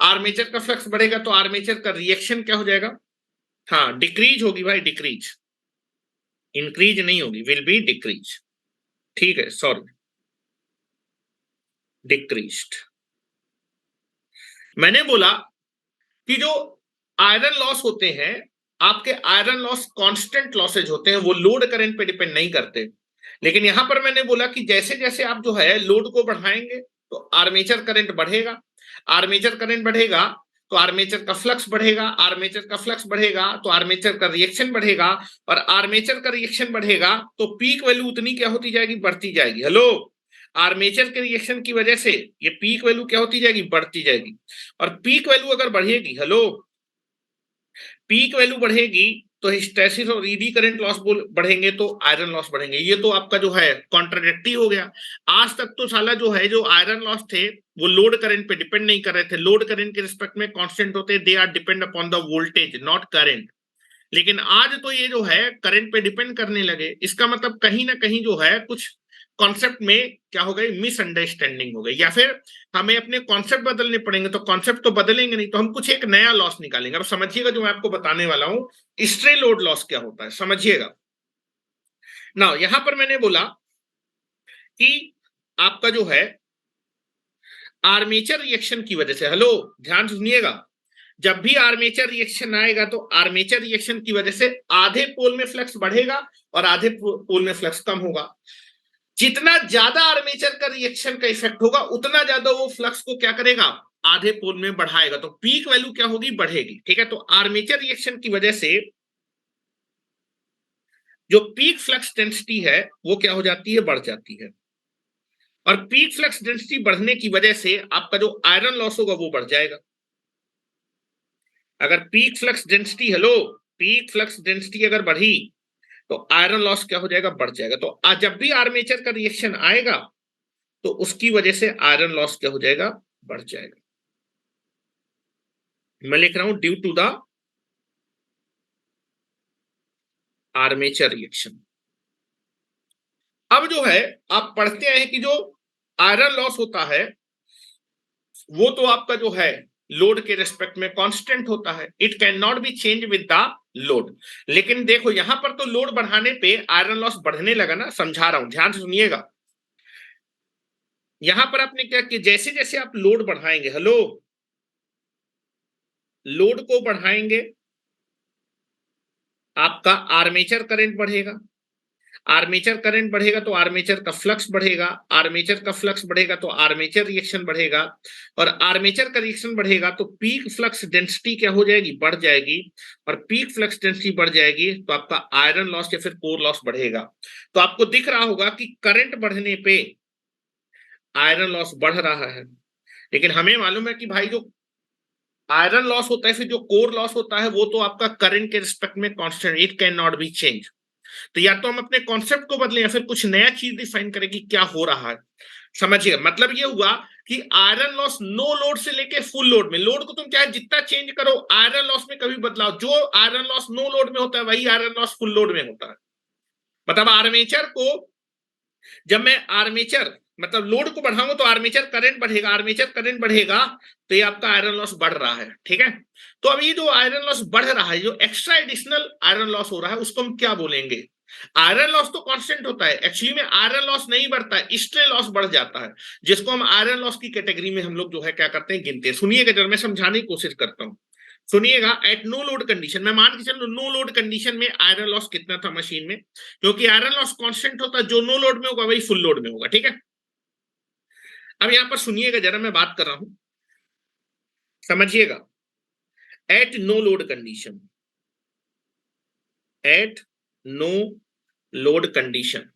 आर्मेचर का फ्लक्स बढ़ेगा तो आर्मेचर का रिएक्शन क्या हो जाएगा, हाँ डिक्रीज होगी भाई, डिक्रीज, इंक्रीज नहीं होगी, विल बी डिक्रीज। ठीक है, सॉरी, डिक्रीज्ड। मैंने बोला कि जो आयरन लॉस होते हैं आपके, आयरन लॉस कांस्टेंट लॉसेज होते हैं, वो लोड करंट पे डिपेंड नहीं करते, लेकिन यहां पर मैंने बोला कि जैसे जैसे आप जो है लोड को बढ़ाएंगे तो आर्मेचर करंट बढ़ेगा, आर्मेचर करंट बढ़ेगा तो आर्मेचर का फ्लक्स बढ़ेगा, आर्मेचर का फ्लक्स बढ़ेगा तो आर्मेचर का रिएक्शन बढ़ेगा, और आर्मेचर का रिएक्शन बढ़ेगा तो पीक वैल्यू उतनी क्या होती जाएगी, बढ़ती जाएगी। हेलो, आर्मेचर के रिएक्शन की वजह से ये पीक वैल्यू क्या होती जाएगी, बढ़ती जाएगी, और पीक वैल्यू अगर बढ़ेगी, हेलो, पीक वैल्यू बढ़ेगी तो हिस्टैसिस और ईडी करंट लॉस बढ़ेंगे तो आयरन लॉस बढ़ेंगे। ये तो आपका जो है कॉन्ट्राडिक्टी हो गया। आज तक तो साला जो है जो आयरन लॉस थे वो लोड करंट पे डिपेंड नहीं कर रहे थे, लोड करंट के रिस्पेक्ट में कांस्टेंट होते, they are depend upon the voltage not current. लेकिन आज तो ये जो है करंट पे डिपेंड करने लगे। इसका मतलब कहीं ना कहीं जो है कुछ कॉन्सेप्ट में क्या हो गई, मिसअंडरस्टैंडिंग हो गई, या फिर हमें अपने कॉन्सेप्ट बदलने पड़ेंगे। तो कॉन्सेप्ट तो बदलेंगे नहीं तो हम कुछ एक नया लॉस निकालेंगे। अब समझिएगा जो मैं आपको बताने वाला हूं स्ट्रे लोड लॉस क्या होता है, समझिएगा ना। यहां पर मैंने बोला कि आपका जो है आर्मेचर रिएक्शन की वजह से, हेलो ध्यान सुनिएगा, जब भी आर्मेचर रिएक्शन आएगा तो आर्मेचर रिएक्शन की वजह से आधे पोल में फ्लक्स बढ़ेगा और आधे पोल में फ्लक्स कम होगा। जितना ज्यादा आर्मेचर का रिएक्शन का इफेक्ट होगा उतना ज्यादा वो फ्लक्स को क्या करेगा, आधे पोल में बढ़ाएगा, तो पीक वैल्यू क्या होगी, बढ़ेगी। ठीक है, तो आर्मेचर रिएक्शन की वजह से जो पीक फ्लक्स डेंसिटी है वो क्या हो जाती है, बढ़ जाती है। और पीक फ्लक्स डेंसिटी बढ़ने की वजह से आपका जो आयरन लॉस होगा वो बढ़ जाएगा। अगर peak flux density, hello, peak flux density अगर बढ़ी तो आयरन लॉस क्या हो जाएगा, बढ़ जाएगा। तो जब भी आर्मेचर का रिएक्शन आएगा तो उसकी वजह से आयरन लॉस क्या हो जाएगा, बढ़ जाएगा। मैं लिख रहा हूं due to the armature reaction. अब जो है आप पढ़ते हैं कि जो आयरन लॉस होता है वो तो आपका जो है लोड के रिस्पेक्ट में कांस्टेंट होता है, it can not be change with the load. लेकिन देखो यहां पर तो लोड बढ़ाने पे आयरन लॉस बढ़ने लगा ना, समझा रहा हूं ध्यान से सुनिएगा। यहां पर आपने क्या कि जैसे जैसे आप लोड बढ़ाएंगे, हेलो, लोड को बढ़ाएंगे आपका आर्मेचर करंट बढ़ेगा, आर्मेचर करंट बढ़ेगा तो आर्मेचर का फ्लक्स बढ़ेगा, आर्मेचर का फ्लक्स बढ़ेगा तो आर्मेचर रिएक्शन बढ़ेगा, और आर्मेचर का रिएक्शन बढ़ेगा तो पीक फ्लक्स डेंसिटी क्या हो जाएगी, बढ़ जाएगी, और पीक फ्लक्स डेंसिटी बढ़ जाएगी तो आपका आयरन लॉस या फिर कोर लॉस बढ़ेगा। तो आपको दिख रहा होगा कि करंट बढ़ने पे आयरन लॉस बढ़ रहा है, लेकिन हमें मालूम है कि भाई जो आयरन लॉस होता है फिर जो कोर लॉस होता है वो तो आपका करंट के रिस्पेक्ट में constant, it can not be change. तो या तो हम अपने कॉन्सेप्ट को बदलें या फिर कुछ नया चीज डिफाइन करें कि क्या हो रहा है। समझिए मतलब ये हुआ कि आयरन लॉस नो लोड से लेके फुल लोड में, लोड को तुम चाहे जितना चेंज करो आयरन लॉस में कभी बदलाव, जो आयरन लॉस नो लोड में होता है वही आयरन लॉस फुल लोड में होता है। मतलब आर्मेचर को, जब मैं आर्मेचर मतलब लोड को बढ़ाऊंगा तो आर्मेचर करंट बढ़ेगा, आर्मेचर करंट बढ़ेगा तो ये आपका आयरन लॉस बढ़ रहा है। ठीक है, तो अब ये जो आयरन लॉस बढ़ रहा है, जो एक्स्ट्रा एडिशनल आयरन लॉस हो रहा है उसको हम क्या बोलेंगे। आयरन लॉस तो कांस्टेंट होता है, एक्चुअली में आयरन लॉस नहीं बढ़ता है, स्ट्रे लॉस बढ़ जाता है, जिसको हम आयरन लॉस की कैटेगरी में हम लोग जो है क्या करते हैं, गिनते हैं। सुनिएगा जब मैं समझाने की कोशिश करता हूं, सुनिएगा। एट नो लोड कंडीशन, मैं मान के चलो नो लोड कंडीशन में आयरन लॉस कितना था मशीन में, क्योंकि आयरन लॉस कांस्टेंट होता है, जो नो लोड में होगा वही फुल लोड में होगा। ठीक है, अब यहां पर सुनिएगा जरा, मैं बात कर रहा हूं, समझिएगा। At no load condition, at no load condition,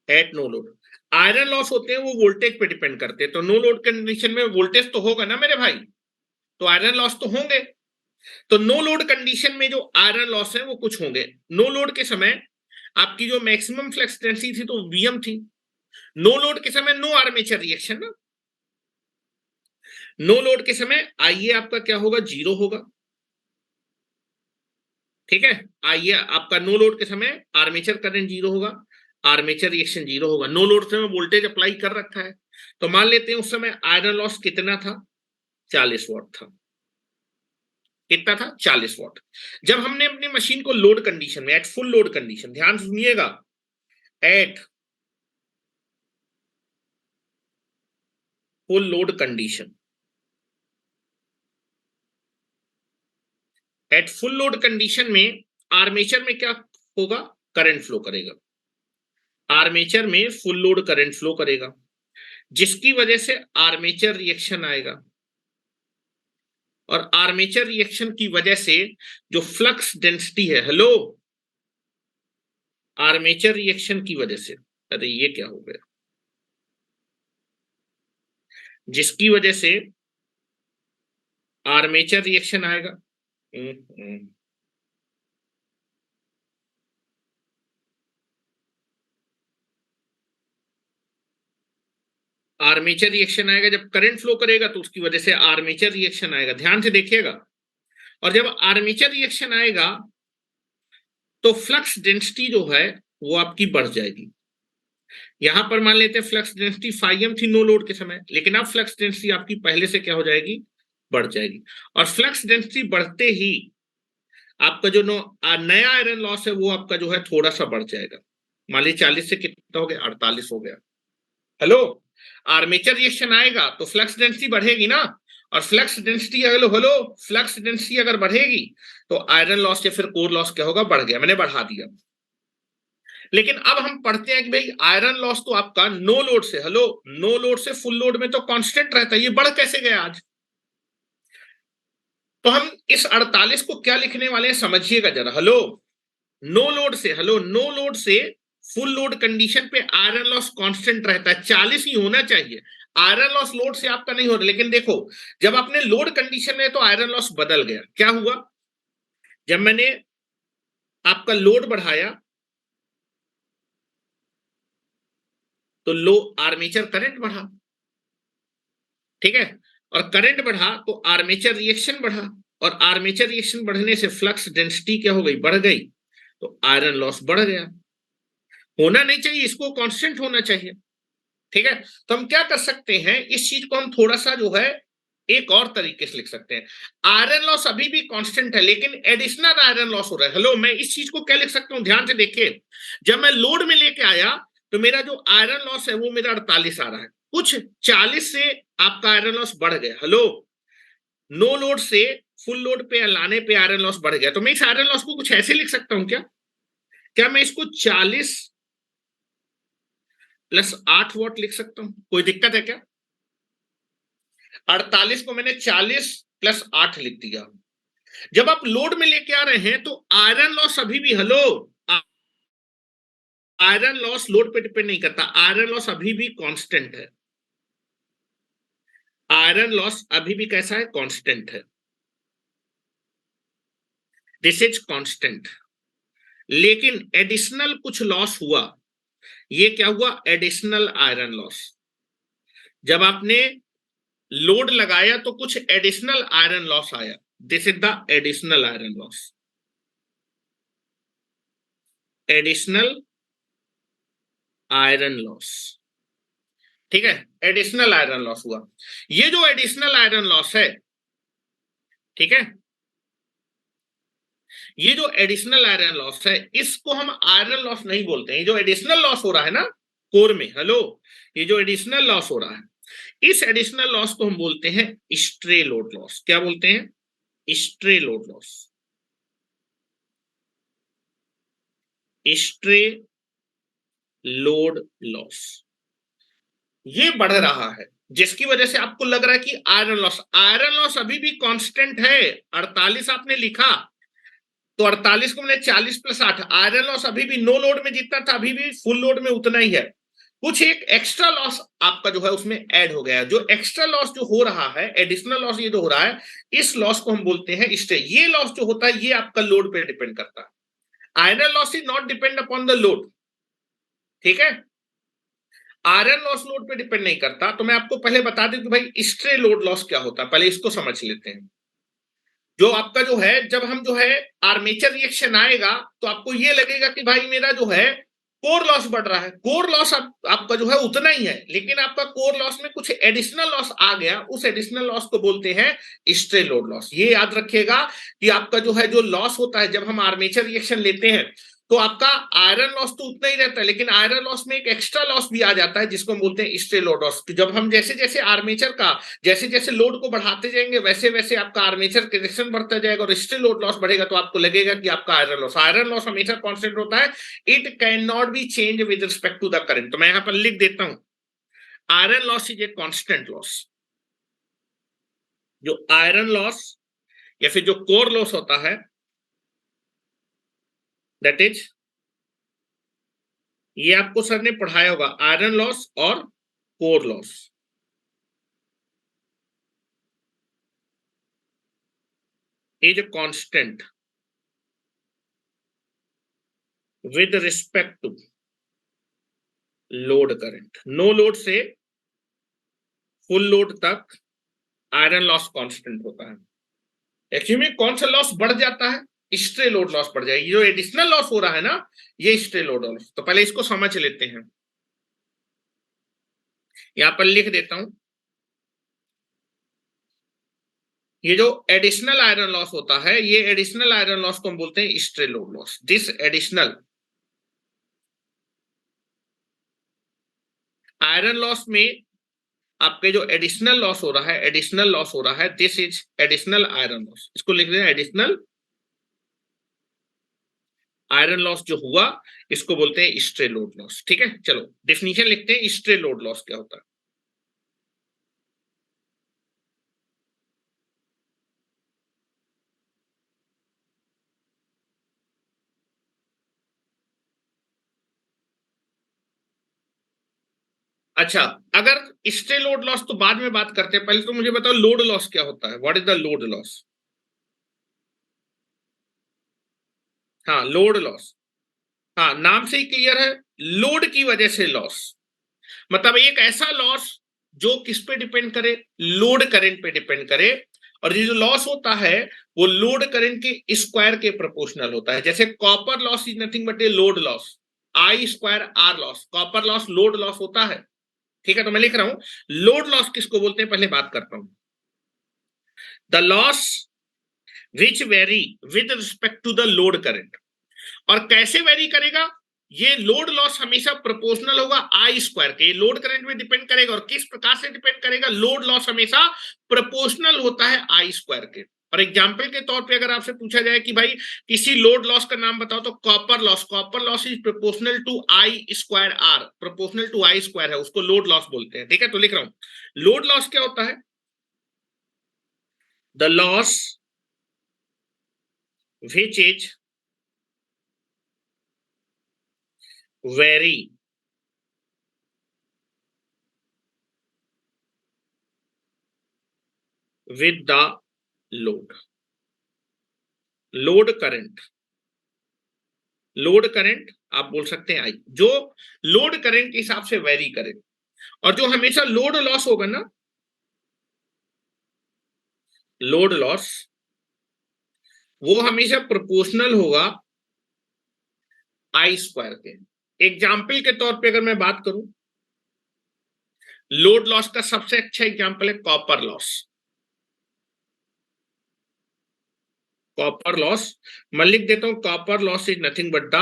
at no load, iron loss होते हैं वो वोल्टेज पे डिपेंड करते हैं, तो नो लोड कंडीशन में वोल्टेज तो होगा ना मेरे भाई, तो आयरन लॉस तो होंगे। तो नो लोड कंडीशन में जो आयरन लॉस है वो कुछ होंगे। नो लोड के समय आपकी जो मैक्सिमम फ्लक्स डेंसिटी थी तो वीएम थी, नो लोड के समय नो आर्मेचर रिएक्शन ना, नो लोड के समय आइए आपका क्या होगा, जीरो होगा। ठीक है, आइए आपका नो लोड के समय आर्मेचर करंट जीरो होगा, आर्मेचर रिएक्शन जीरो होगा। नो लोड से वोल्टेज अप्लाई कर रखा है, तो मान लेते हैं उस समय आयरन लॉस कितना था, 40 वॉट था। कितना था, 40 वॉट। जब हमने अपनी मशीन को लोड कंडीशन में, एट फुल लोड कंडीशन, ध्यान सुनिएगा, eight full load condition, eight full load condition में आर्मेचर में क्या होगा, करंट फ्लो करेगा, आर्मेचर में फुल लोड करंट फ्लो करेगा, जिसकी वजह से आर्मेचर रिएक्शन आएगा, और आर्मेचर रिएक्शन की वजह से जो फ्लक्स डेंसिटी है, हेलो, आर्मेचर रिएक्शन की वजह से, अरे ये क्या हो गया, जिसकी वजह से आर्मेचर रिएक्शन आएगा। आर्मेचर रिएक्शन आएगा जब करंट फ्लो करेगा तो उसकी वजह से आर्मेचर रिएक्शन आएगा, ध्यान से देखिएगा। और जब आर्मेचर रिएक्शन आएगा तो फ्लक्स डेंसिटी जो है वो आपकी बढ़ जाएगी। यहां पर मान लेते हैं फ्लक्स डेंसिटी φm थी नो लोड के समय, लेकिन अब फ्लक्स डेंसिटी आपकी पहले से क्या हो जाएगी, बढ़ जाएगी। और फ्लक्स डेंसिटी बढ़ते ही आपका जो नया आयरन लॉस है वो आपका जो है थोड़ा सा बढ़ जाएगा। मान लीजिए 40 से कितना हो गया, 48 हो गया। हेलो, आर्मेचर रिएक्शन आएगा तो फ्लक्स डेंसिटी बढ़ेगी ना, और flux density hello hello flux density अगर बढ़ेगी तो आयरन लॉस या फिर कोर लॉस क्या होगा, बढ़ गया, मैंने बढ़ा दिया। लेकिन अब हम पढ़ते हैं कि भाई आयरन लॉस तो आपका नो लोड से, हेलो, नो लोड से फुल लोड में तो कांस्टेंट रहता है, ये बढ़ कैसे गया आज? तो हम इस 48 को क्या लिखने वाले हैं समझिएगा जरा। हेलो, नो लोड से, हेलो, नो लोड से फुल लोड कंडीशन पे आयरन लॉस कांस्टेंट रहता है, 40 ही होना चाहिए। आयरन लॉस लोड से आपका नहीं हो रहा, लेकिन देखो जब आपने लोड कंडीशन में तो आयरन लॉस बदल गया। क्या हुआ, जब मैंने आपका लोड बढ़ाया तो लो आर्मेचर करंट बढ़ा, ठीक है, और करंट बढ़ा तो आर्मेचर रिएक्शन बढ़ा, और आर्मेचर रिएक्शन बढ़ने से फ्लक्स डेंसिटी क्या हो गई, बढ़ गई, तो आयरन लॉस बढ़ गया। होना नहीं चाहिए, इसको कांस्टेंट होना चाहिए, ठीक है। तो हम क्या कर सकते हैं, इस चीज को हम थोड़ा सा जो है एक और तरीके से लिख सकते हैं। आयरन लॉस अभी भी कांस्टेंट है लेकिन एडिशनल आयरन लॉस हो रहा है। हेलो, मैं इस चीज को क्या लिख सकता हूं, ध्यान से देखिए। जब मैं लोड में लेके आया तो मेरा जो आयरन लॉस है वो मेरा 48 आ रहा है, कुछ 40 से आपका आयरन लॉस बढ़ गया। हेलो, नो लोड से फुल लोड पे लाने पे आयरन लॉस बढ़ गया, तो मैं इस आयरन लॉस को कुछ ऐसे लिख सकता हूं क्या, क्या मैं इसको 40 प्लस 8 वॉट लिख सकता हूं, कोई दिक्कत है क्या? 48 को मैंने 40 प्लस 8 लिख दिया। जब आप लोड में लेके आ रहे हैं तो आयरन लॉस अभी भी, हेलो, आयरन लॉस लोड पे डिपेंड नहीं करता, आयरन लॉस अभी भी कांस्टेंट है। आयरन लॉस अभी भी कैसा है, कांस्टेंट है, दिस इज कांस्टेंट। लेकिन एडिशनल कुछ लॉस हुआ, ये क्या हुआ, एडिशनल आयरन लॉस। जब आपने लोड लगाया तो कुछ एडिशनल आयरन लॉस आया, this is the additional iron loss, additional iron loss, ठीक है, एडिशनल आयरन लॉस हुआ। ये जो एडिशनल आयरन लॉस है, ठीक है, ये जो एडिशनल आयरन लॉस है इसको हम आयरन लॉस नहीं बोलते हैं। ये जो एडिशनल लॉस हो रहा है ना कोर में, हेलो, ये जो एडिशनल लॉस हो रहा है इस एडिशनल लॉस को हम बोलते हैं स्ट्रे लोड लॉस। क्या बोलते हैं, stray load loss, stray load loss. ये बढ़ रहा है जिसकी वजह से आपको लग रहा है कि आयरन लॉस अभी भी कांस्टेंट है। 48 आपने लिखा तो 48 को मैंने 40 प्लस 8, आयरन लॉस अभी भी नो लोड में जितना था अभी भी फुल लोड में उतना ही है। कुछ एक एक्स्ट्रा लॉस आपका जो है उसमें ऐड हो गया है। जो एक्स्ट्रा लॉस जो हो रहा है, एडिशनल लॉस ये जो हो रहा है, इस लॉस को हम बोलते हैं स्ट्रे। ये लॉस जो होता है ये आपका लोड पे डिपेंड करता है। Iron loss is not depend upon the load, ठीक है, आयरन लॉस लोड पे डिपेंड नहीं करता। तो मैं आपको पहले बता दूं कि भाई स्ट्रे लोड लॉस क्या होता है, पहले इसको समझ लेते हैं। जो आपका जो है, जब हम जो है आर्मेचर रिएक्शन आएगा तो आपको ये लगेगा कि भाई मेरा जो है कोर लॉस बढ़ रहा है। कोर लॉस आपका जो है उतना ही है, लेकिन आपका कोर लॉस में कुछ एडिशनल लॉस आ गया, उस एडिशनल लॉस को बोलते हैं स्ट्रे लोड लॉस। ये याद रखिएगा कि आपका जो है जो लॉस होता है जब हम आर्मेचर रिएक्शन लेते हैं तो आपका आयरन लॉस तो उतना ही रहता है, लेकिन आयरन लॉस में एक एक्स्ट्रा लॉस भी आ जाता है जिसको हम बोलते हैं स्ट्रे लोड लॉस। जब हम जैसे जैसे आर्मेचर का जैसे जैसे लोड को बढ़ाते जाएंगे वैसे वैसे आपका आर्मेचर के रिएक्शन बढ़ता जाएगा और स्ट्रे लोड लॉस बढ़ेगा, तो आपको लगेगा कि आपका आयरन लॉस हमेशा कांस्टेंट होता है। It can not be change with respect to the current. तो मैं यहां पर लिख देता हूं, iron loss is a constant loss. जो आयरन लॉस या फिर जो कोर लॉस होता है दैट इज, ये आपको सर ने पढ़ाया होगा, आयरन लॉस और core loss. Is constant with respect to load current. No load से फुल लोड तक आयरन लॉस कांस्टेंट होता है। एक्चुअली में कौन सा लॉस बढ़ जाता है? स्ट्रे लोड लॉस बढ़ जाएगी। जो एडिशनल लॉस हो रहा है ना, ये स्ट्रे लोड लॉस। तो पहले इसको समझ लेते हैं। यहां पर लिख देता हूं, ये जो एडिशनल आयरन लॉस होता है, ये एडिशनल आयरन लॉस को हम बोलते हैं stray load loss. This additional iron loss में आपके जो एडिशनल लॉस हो रहा है, एडिशनल लॉस हो रहा है, this is additional iron loss. इसको लिख दें एडिशनल आयरन लॉस जो हुआ, इसको बोलते हैं स्ट्रे लोड लॉस। ठीक है, चलो डेफिनेशन लिखते हैं, स्ट्रे लोड लॉस क्या होता है। अच्छा, अगर स्ट्रे लोड लॉस तो बाद में बात करते हैं, पहले तो मुझे बताओ लोड लॉस क्या होता है। What is the load loss? हाँ, लोड लॉस। हाँ, नाम से ही क्लियर है, लोड की वजह से लॉस। मतलब एक ऐसा लॉस जो किस पे डिपेंड करे? लोड करंट पे डिपेंड करे। और ये जो लॉस होता है वो लोड करंट के स्क्वायर के प्रोपोर्शनल होता है। जैसे copper loss is nothing but a load loss, I square R loss. Copper loss load loss होता है। ठीक है, तो मैं लिख रहा हूं लोड लॉस किसको बोलते हैं, पहले बात करता हूं। The loss which vary with respect to the load current. और कैसे वेरी करेगा? ये लोड लॉस हमेशा प्रोपोर्शनल होगा आई स्क्वायर के। लोड करंट में डिपेंड करेगा। और किस प्रकार से डिपेंड करेगा? लोड लॉस हमेशा प्रोपोर्शनल होता है आई स्क्वायर के। और एग्जाम्पल के तौर पे अगर आपसे पूछा जाए कि भाई किसी लोड लॉस का नाम बताओ, तो copper loss. Copper loss is proportional to I square R. Proportional to I square है, उसको लोड लॉस बोलते हैं। ठीक है, तो लिख रहा हूं लोड लॉस क्या होता है? The loss which is very with the load। Load current, load current आप बोल सकते हैं आई, जो लोड करंट के हिसाब से वेरी करे। और जो हमेशा लोड लॉस होगा ना, लोड लॉस, वो हमेशा प्रोपोर्शनल होगा आई स्क्वायर के। एग्जाम्पल के तौर पे अगर मैं बात करूं, लोड लॉस का सबसे अच्छा एग्जाम्पल है कॉपर लॉस। कॉपर लॉस मैं लिख देता हूं, copper loss is nothing but the,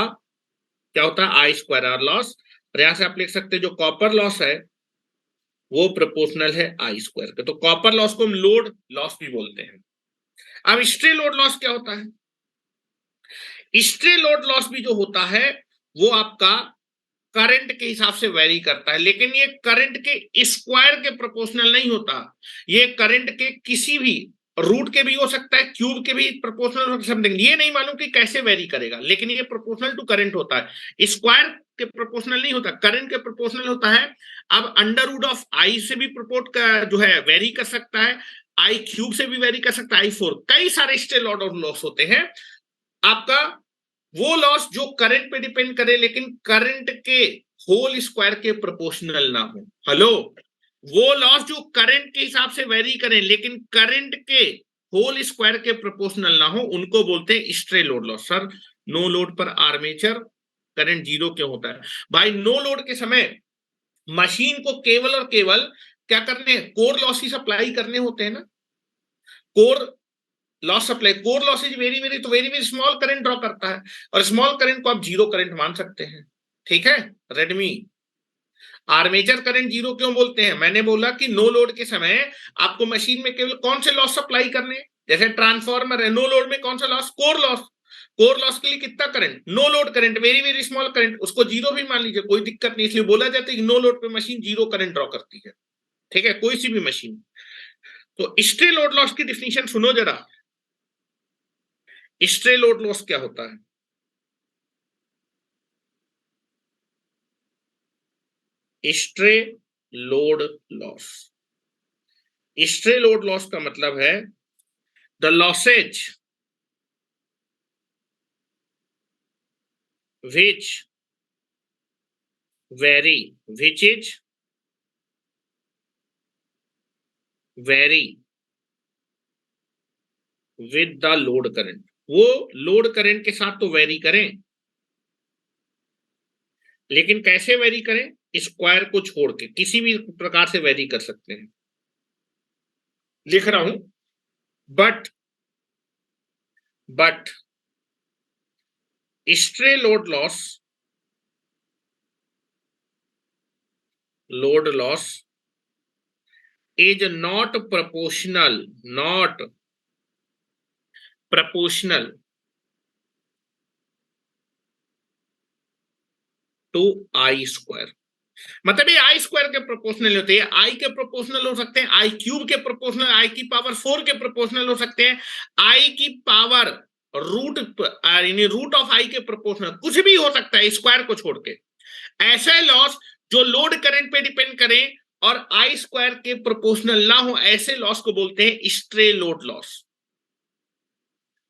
क्या होता है, आई स्क्वायर आर लॉस। और यहां से आप लिख सकते हैं जो कॉपर लॉस है वो प्रोपोर्शनल है आई स्क्वायर के। तो कॉपर लॉस को हम लोड लॉस भी बोलते हैं। अब स्ट्रे लोड लॉस क्या होता है? स्ट्रे लोड लॉस भी जो होता है वो आपका करंट के हिसाब से वेरी करता है, लेकिन ये करंट के स्क्वायर के प्रोपोर्शनल नहीं होता। ये करंट के किसी भी रूट के भी हो सकता है, क्यूब के भी प्रोपोर्शनल समथिंग। ये नहीं मालूम कि कैसे वेरी करेगा, लेकिन ये प्रोपोर्शनल टू करंट होता है। स्क्वायर के प्रोपोर्शनल नहीं होता, करंट के प्रोपोर्शनल होता है। अब अंडर रूट ऑफ आई से भी प्रोपोर्ट का जो है वेरी कर सकता है, आई क्यूब से भी वेरी कर सकता है, आई फोर, कई सारे स्ट्रे लॉड ऑफ लॉस होते हैं। आपका वो लॉस जो करंट पे डिपेंड करे लेकिन करंट के होल स्क्वायर के प्रोपोर्शनल ना हो। हेलो, वो लॉस जो करंट के हिसाब से वेरी करें लेकिन करंट के होल स्क्वायर के प्रोपोर्शनल ना हो, उनको बोलते हैं stray load loss. Sir, no load पर आर्मेचर करंट जीरो क्यों होता है? भाई नो लोड के समय मशीन को केवल और केवल क्या करने, कोर लॉसेस अप्लाई करने होते हैं ना। Core loss supply, core loss is very very, तो very very small current draw करता है। और स्मॉल करंट को आप जीरो करंट मान सकते हैं। ठीक है, रेडमी। आर्मेचर करंट जीरो क्यों बोलते हैं? मैंने बोला कि नो लोड के समय आपको मशीन में केवल कौन से लॉस सप्लाई करने, जैसे ट्रांसफॉर्मर है, नो लोड में कौन सा loss, core loss. Core loss के लिए कितना current, no load current, very very small current, उसको जीरो भी मान लीजिए, कोई दिक्कत नहीं। इसलिए बोला जाता है कि नो लोड पे मशीन जीरो करंट ड्रॉ करती है। ठीक है, कोई सी भी मशीन। तो स्ट्रे लोड लॉस की डिफिनीशन सुनो जरा। स्ट्रे लोड लॉस क्या होता है? Stray load loss, stray load loss का मतलब है the losses which vary, which is vary with the load current, वो लोड करंट के साथ तो वेरी करें, लेकिन कैसे वेरी करें? स्क्वायर को छोड़ के किसी भी प्रकार से वेरी कर सकते हैं। लिख रहा हूं, but stray load loss is not proportional to I square. मतलब ये आई स्क्वायर के प्रोपोर्शनल होते हैं, आई के प्रोपोर्शनल हो सकते हैं, आई क्यूब के प्रोपोर्शनल, आई की पावर 4 के प्रोपोर्शनल हो सकते हैं, आई की पावर रूट ऑफ आई के प्रोपोर्शनल, कुछ भी हो सकता है स्क्वायर को छोड़ के। ऐसे लॉस जो लोड करंट पे डिपेंड करें और आई स्क्वायर के प्रोपोर्शनल ना हो, ऐसे लॉस को बोलते हैं स्ट्रे लोड लॉस।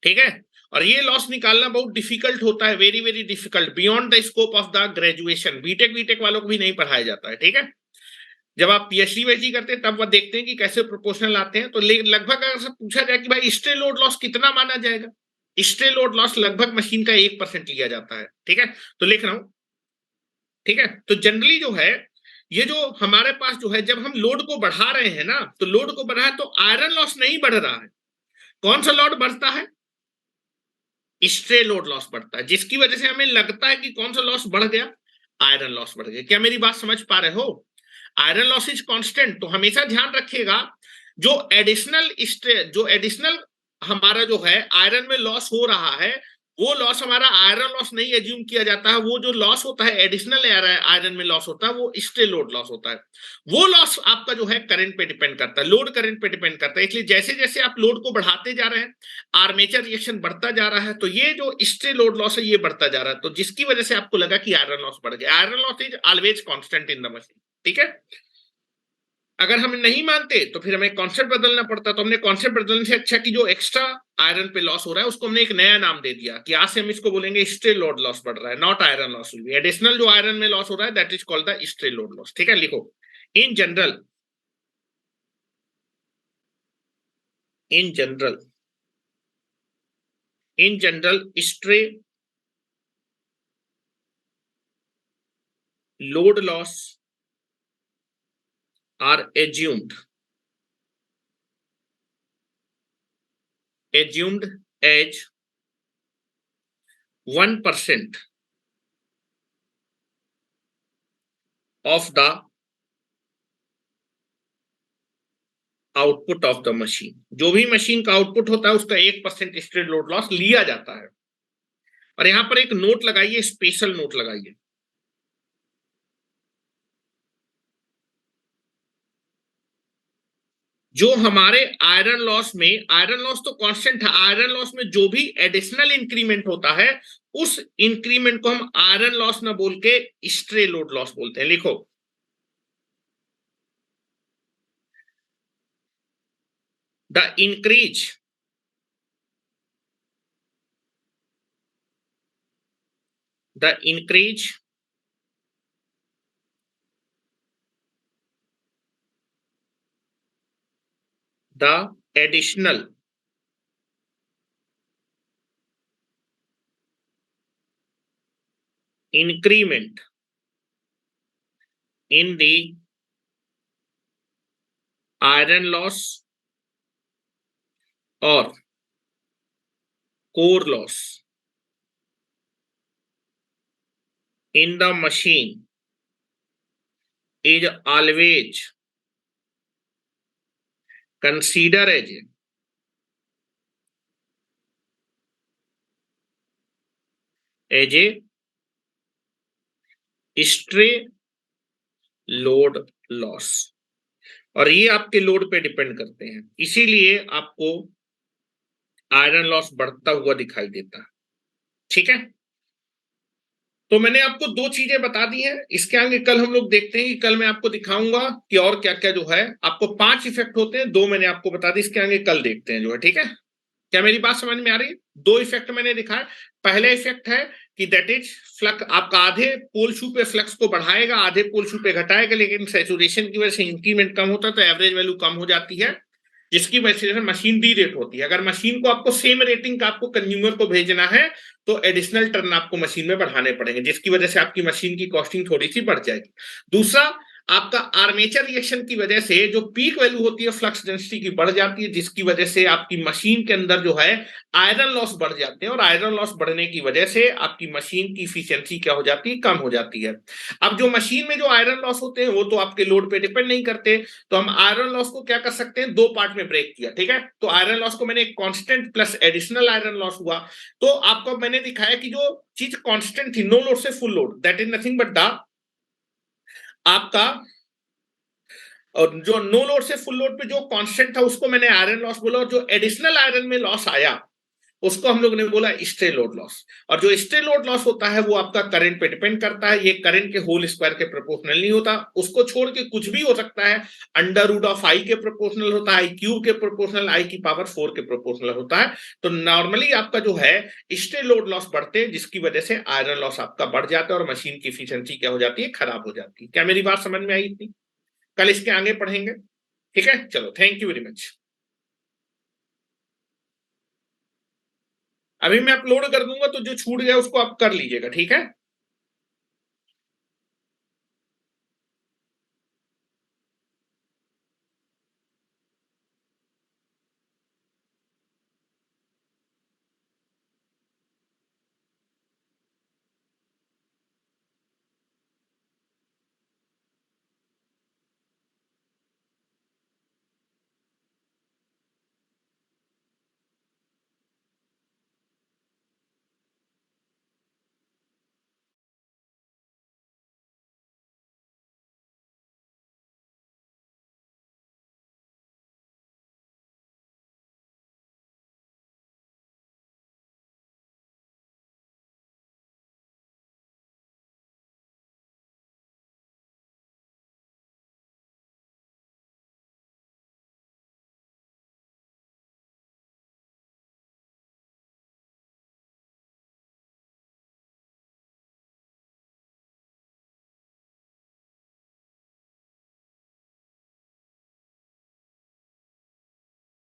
ठीक है, और ये लॉस निकालना बहुत डिफिकल्ट होता है, very very difficult, beyond the scope of the graduation. BTech वालों को भी नहीं पढ़ाया जाता है। ठीक है, जब आप पीएचडी वेचडी करते हैं तब वह देखते हैं कि कैसे प्रोपोर्शनल आते हैं। तो लगभग अगर पूछा जाए कि भाई स्ट्रे लोड लॉस कितना माना जाएगा, स्ट्रे लोड लॉस लगभग मशीन का 1% लिया जाता है। ठीक है, तो लिख रहा हूं। ठीक है, तो जनरली जो है ये जो हमारे पास जो है, जब हम लोड को बढ़ा रहे हैं ना, तो लोड को बढ़ा है तो आयरन लॉस नहीं बढ़ रहा है। कौन सा लोड बढ़ता है? स्ट्रे लोड लॉस बढ़ता है, जिसकी वजह से हमें लगता है कि कौन सा लॉस बढ़ गया? आयरन लॉस बढ़ गया। क्या मेरी बात समझ पा रहे हो? Iron loss is constant. तो हमेशा ध्यान रखिएगा, जो एडिशनल हमारा जो है आयरन में लॉस हो रहा है, वो लॉस हमारा आयरन लॉस नहीं एज्यूम किया जाता है। वो जो लॉस होता है एडिशनल आयरन में लॉस होता है, वो स्ट्रे लोड लॉस होता है। वो लॉस आपका जो है करंट पे डिपेंड करता है, लोड करंट पे डिपेंड करता है। इसलिए जैसे जैसे आप लोड को बढ़ाते जा रहे हैं, आर्मेचर रिएक्शन बढ़ता जा रहा है, तो ये जो स्ट्रे लोड लॉस है ये बढ़ता जा रहा है, तो जिसकी वजह से आपको लगा कि आयरन लॉस बढ़ गया। Iron loss is always constant in the machine. ठीक है, अगर हम नहीं मानते तो फिर हमें कॉन्सेप्ट बदलना पड़ता। तो हमने कॉन्सेप्ट बदलने से अच्छा कि जो एक्स्ट्रा आयरन पे लॉस हो रहा है उसको हमने एक नया नाम दे दिया कि आज से हम इसको बोलेंगे स्ट्रे लोड लॉस बढ़ रहा है, नॉट आयरन लॉस। एडिशनल जो आयरन में लॉस हो रहा है that is called the stray load loss. ठीक है, लिखो in general stray load loss are assumed as 1% of the output of the machine. जो भी मशीन का आउटपुट होता है उसका 1% स्ट्रे लोड लॉस लिया जाता है। और यहां पर एक नोट लगाइए, स्पेशल नोट लगाइए, जो हमारे आयरन लॉस तो कांस्टेंट है, आयरन लॉस में जो भी एडिशनल इंक्रीमेंट होता है उस इंक्रीमेंट को हम आयरन लॉस ना बोल के स्ट्रे लोड लॉस बोलते हैं। लिखो the increase the additional increment in the iron loss or core loss in the machine is always considered as a stray load loss. और ये आपके लोड पे डिपेंड करते हैं, इसीलिए आपको आयरन लॉस बढ़ता हुआ दिखाई देता है। ठीक है, तो मैंने आपको दो चीजें बता दी हैं। इसके आगे कल हम लोग देखते हैं कि कल मैं आपको दिखाऊंगा कि और क्या क्या जो है। आपको 5 इफेक्ट होते हैं, 2 मैंने आपको बता दी, इसके आगे कल देखते हैं जो है। ठीक है, क्या मेरी बात समझ में आ रही है? 2 इफेक्ट मैंने दिखाए। पहला इफेक्ट है कि दैट इज फ्लक्स आपका आधे पोल शू पे फ्लक्स को बढ़ाएगा, आधे पोल शू पे घटाएगा, लेकिन सैचुरेशन की वजह से इंक्रीमेंट कम होता है तो एवरेज वैल्यू कम हो जाती है, जिसकी वजह से मशीन डी रेट होती है। अगर मशीन को आपको सेम रेटिंग का आपको कंज्यूमर को भेजना है तो एडिशनल टर्न आपको मशीन में बढ़ाने पड़ेंगे, जिसकी वजह से आपकी मशीन की कॉस्टिंग थोड़ी सी बढ़ जाएगी। दूसरा, आपका आर्मेचर रिएक्शन की वजह से जो पीक वैल्यू होती है फ्लक्स डेंसिटी की बढ़ जाती है, जिसकी वजह से आपकी मशीन के अंदर जो है आयरन लॉस बढ़ जाते हैं, और आयरन लॉस बढ़ने की वजह से आपकी मशीन की इफिशियंसी क्या हो जाती है, कम हो जाती है। अब जो मशीन में जो आयरन लॉस होते हैं वो तो आपके लोड पे डिपेंड नहीं करते, तो हम आयरन लॉस को क्या कर सकते हैं, दो पार्ट में ब्रेक किया, ठीक है। तो आयरन लॉस को मैंने constant plus additional iron loss हुआ। तो आपको मैंने दिखाया कि जो चीज कांस्टेंट थी नो लोड से full load, that is nothing but the आपका, और जो नो लोड से फुल लोड पे जो कांस्टेंट था उसको मैंने आयरन लॉस बोला, और जो एडिशनल आयरन में लॉस आया उसको हम लोग ने बोला स्ट्रे लोड लॉस। और जो स्ट्रे लोड लॉस होता है वो आपका करंट पे डिपेंड करता है, ये करंट के होल स्क्वायर के प्रोपोर्शनल नहीं होता, उसको छोड़ के कुछ भी हो सकता है, अंडर रूट ऑफ आई के प्रोपोर्शनल होता है, आई क्यूब के प्रोपोर्शनल, आई की पावर 4 के प्रोपोर्शनल होता है। तो नॉर्मली आपका जो है स्ट्रे लोड लॉस बढ़ते हैं, जिसकी वजह से आयरन लॉस आपका बढ़ जाता है और मशीन की इफिशियंसी क्या हो जाती है, खराब हो जाती है। क्या मेरी बात समझ में आई इतनी? कल इसके आगे पढ़ेंगे, ठीक है। चलो, थैंक यू वेरी मच। अभी मैं अपलोड कर दूंगा तो जो छूट गया उसको आप कर लीजिएगा, ठीक है।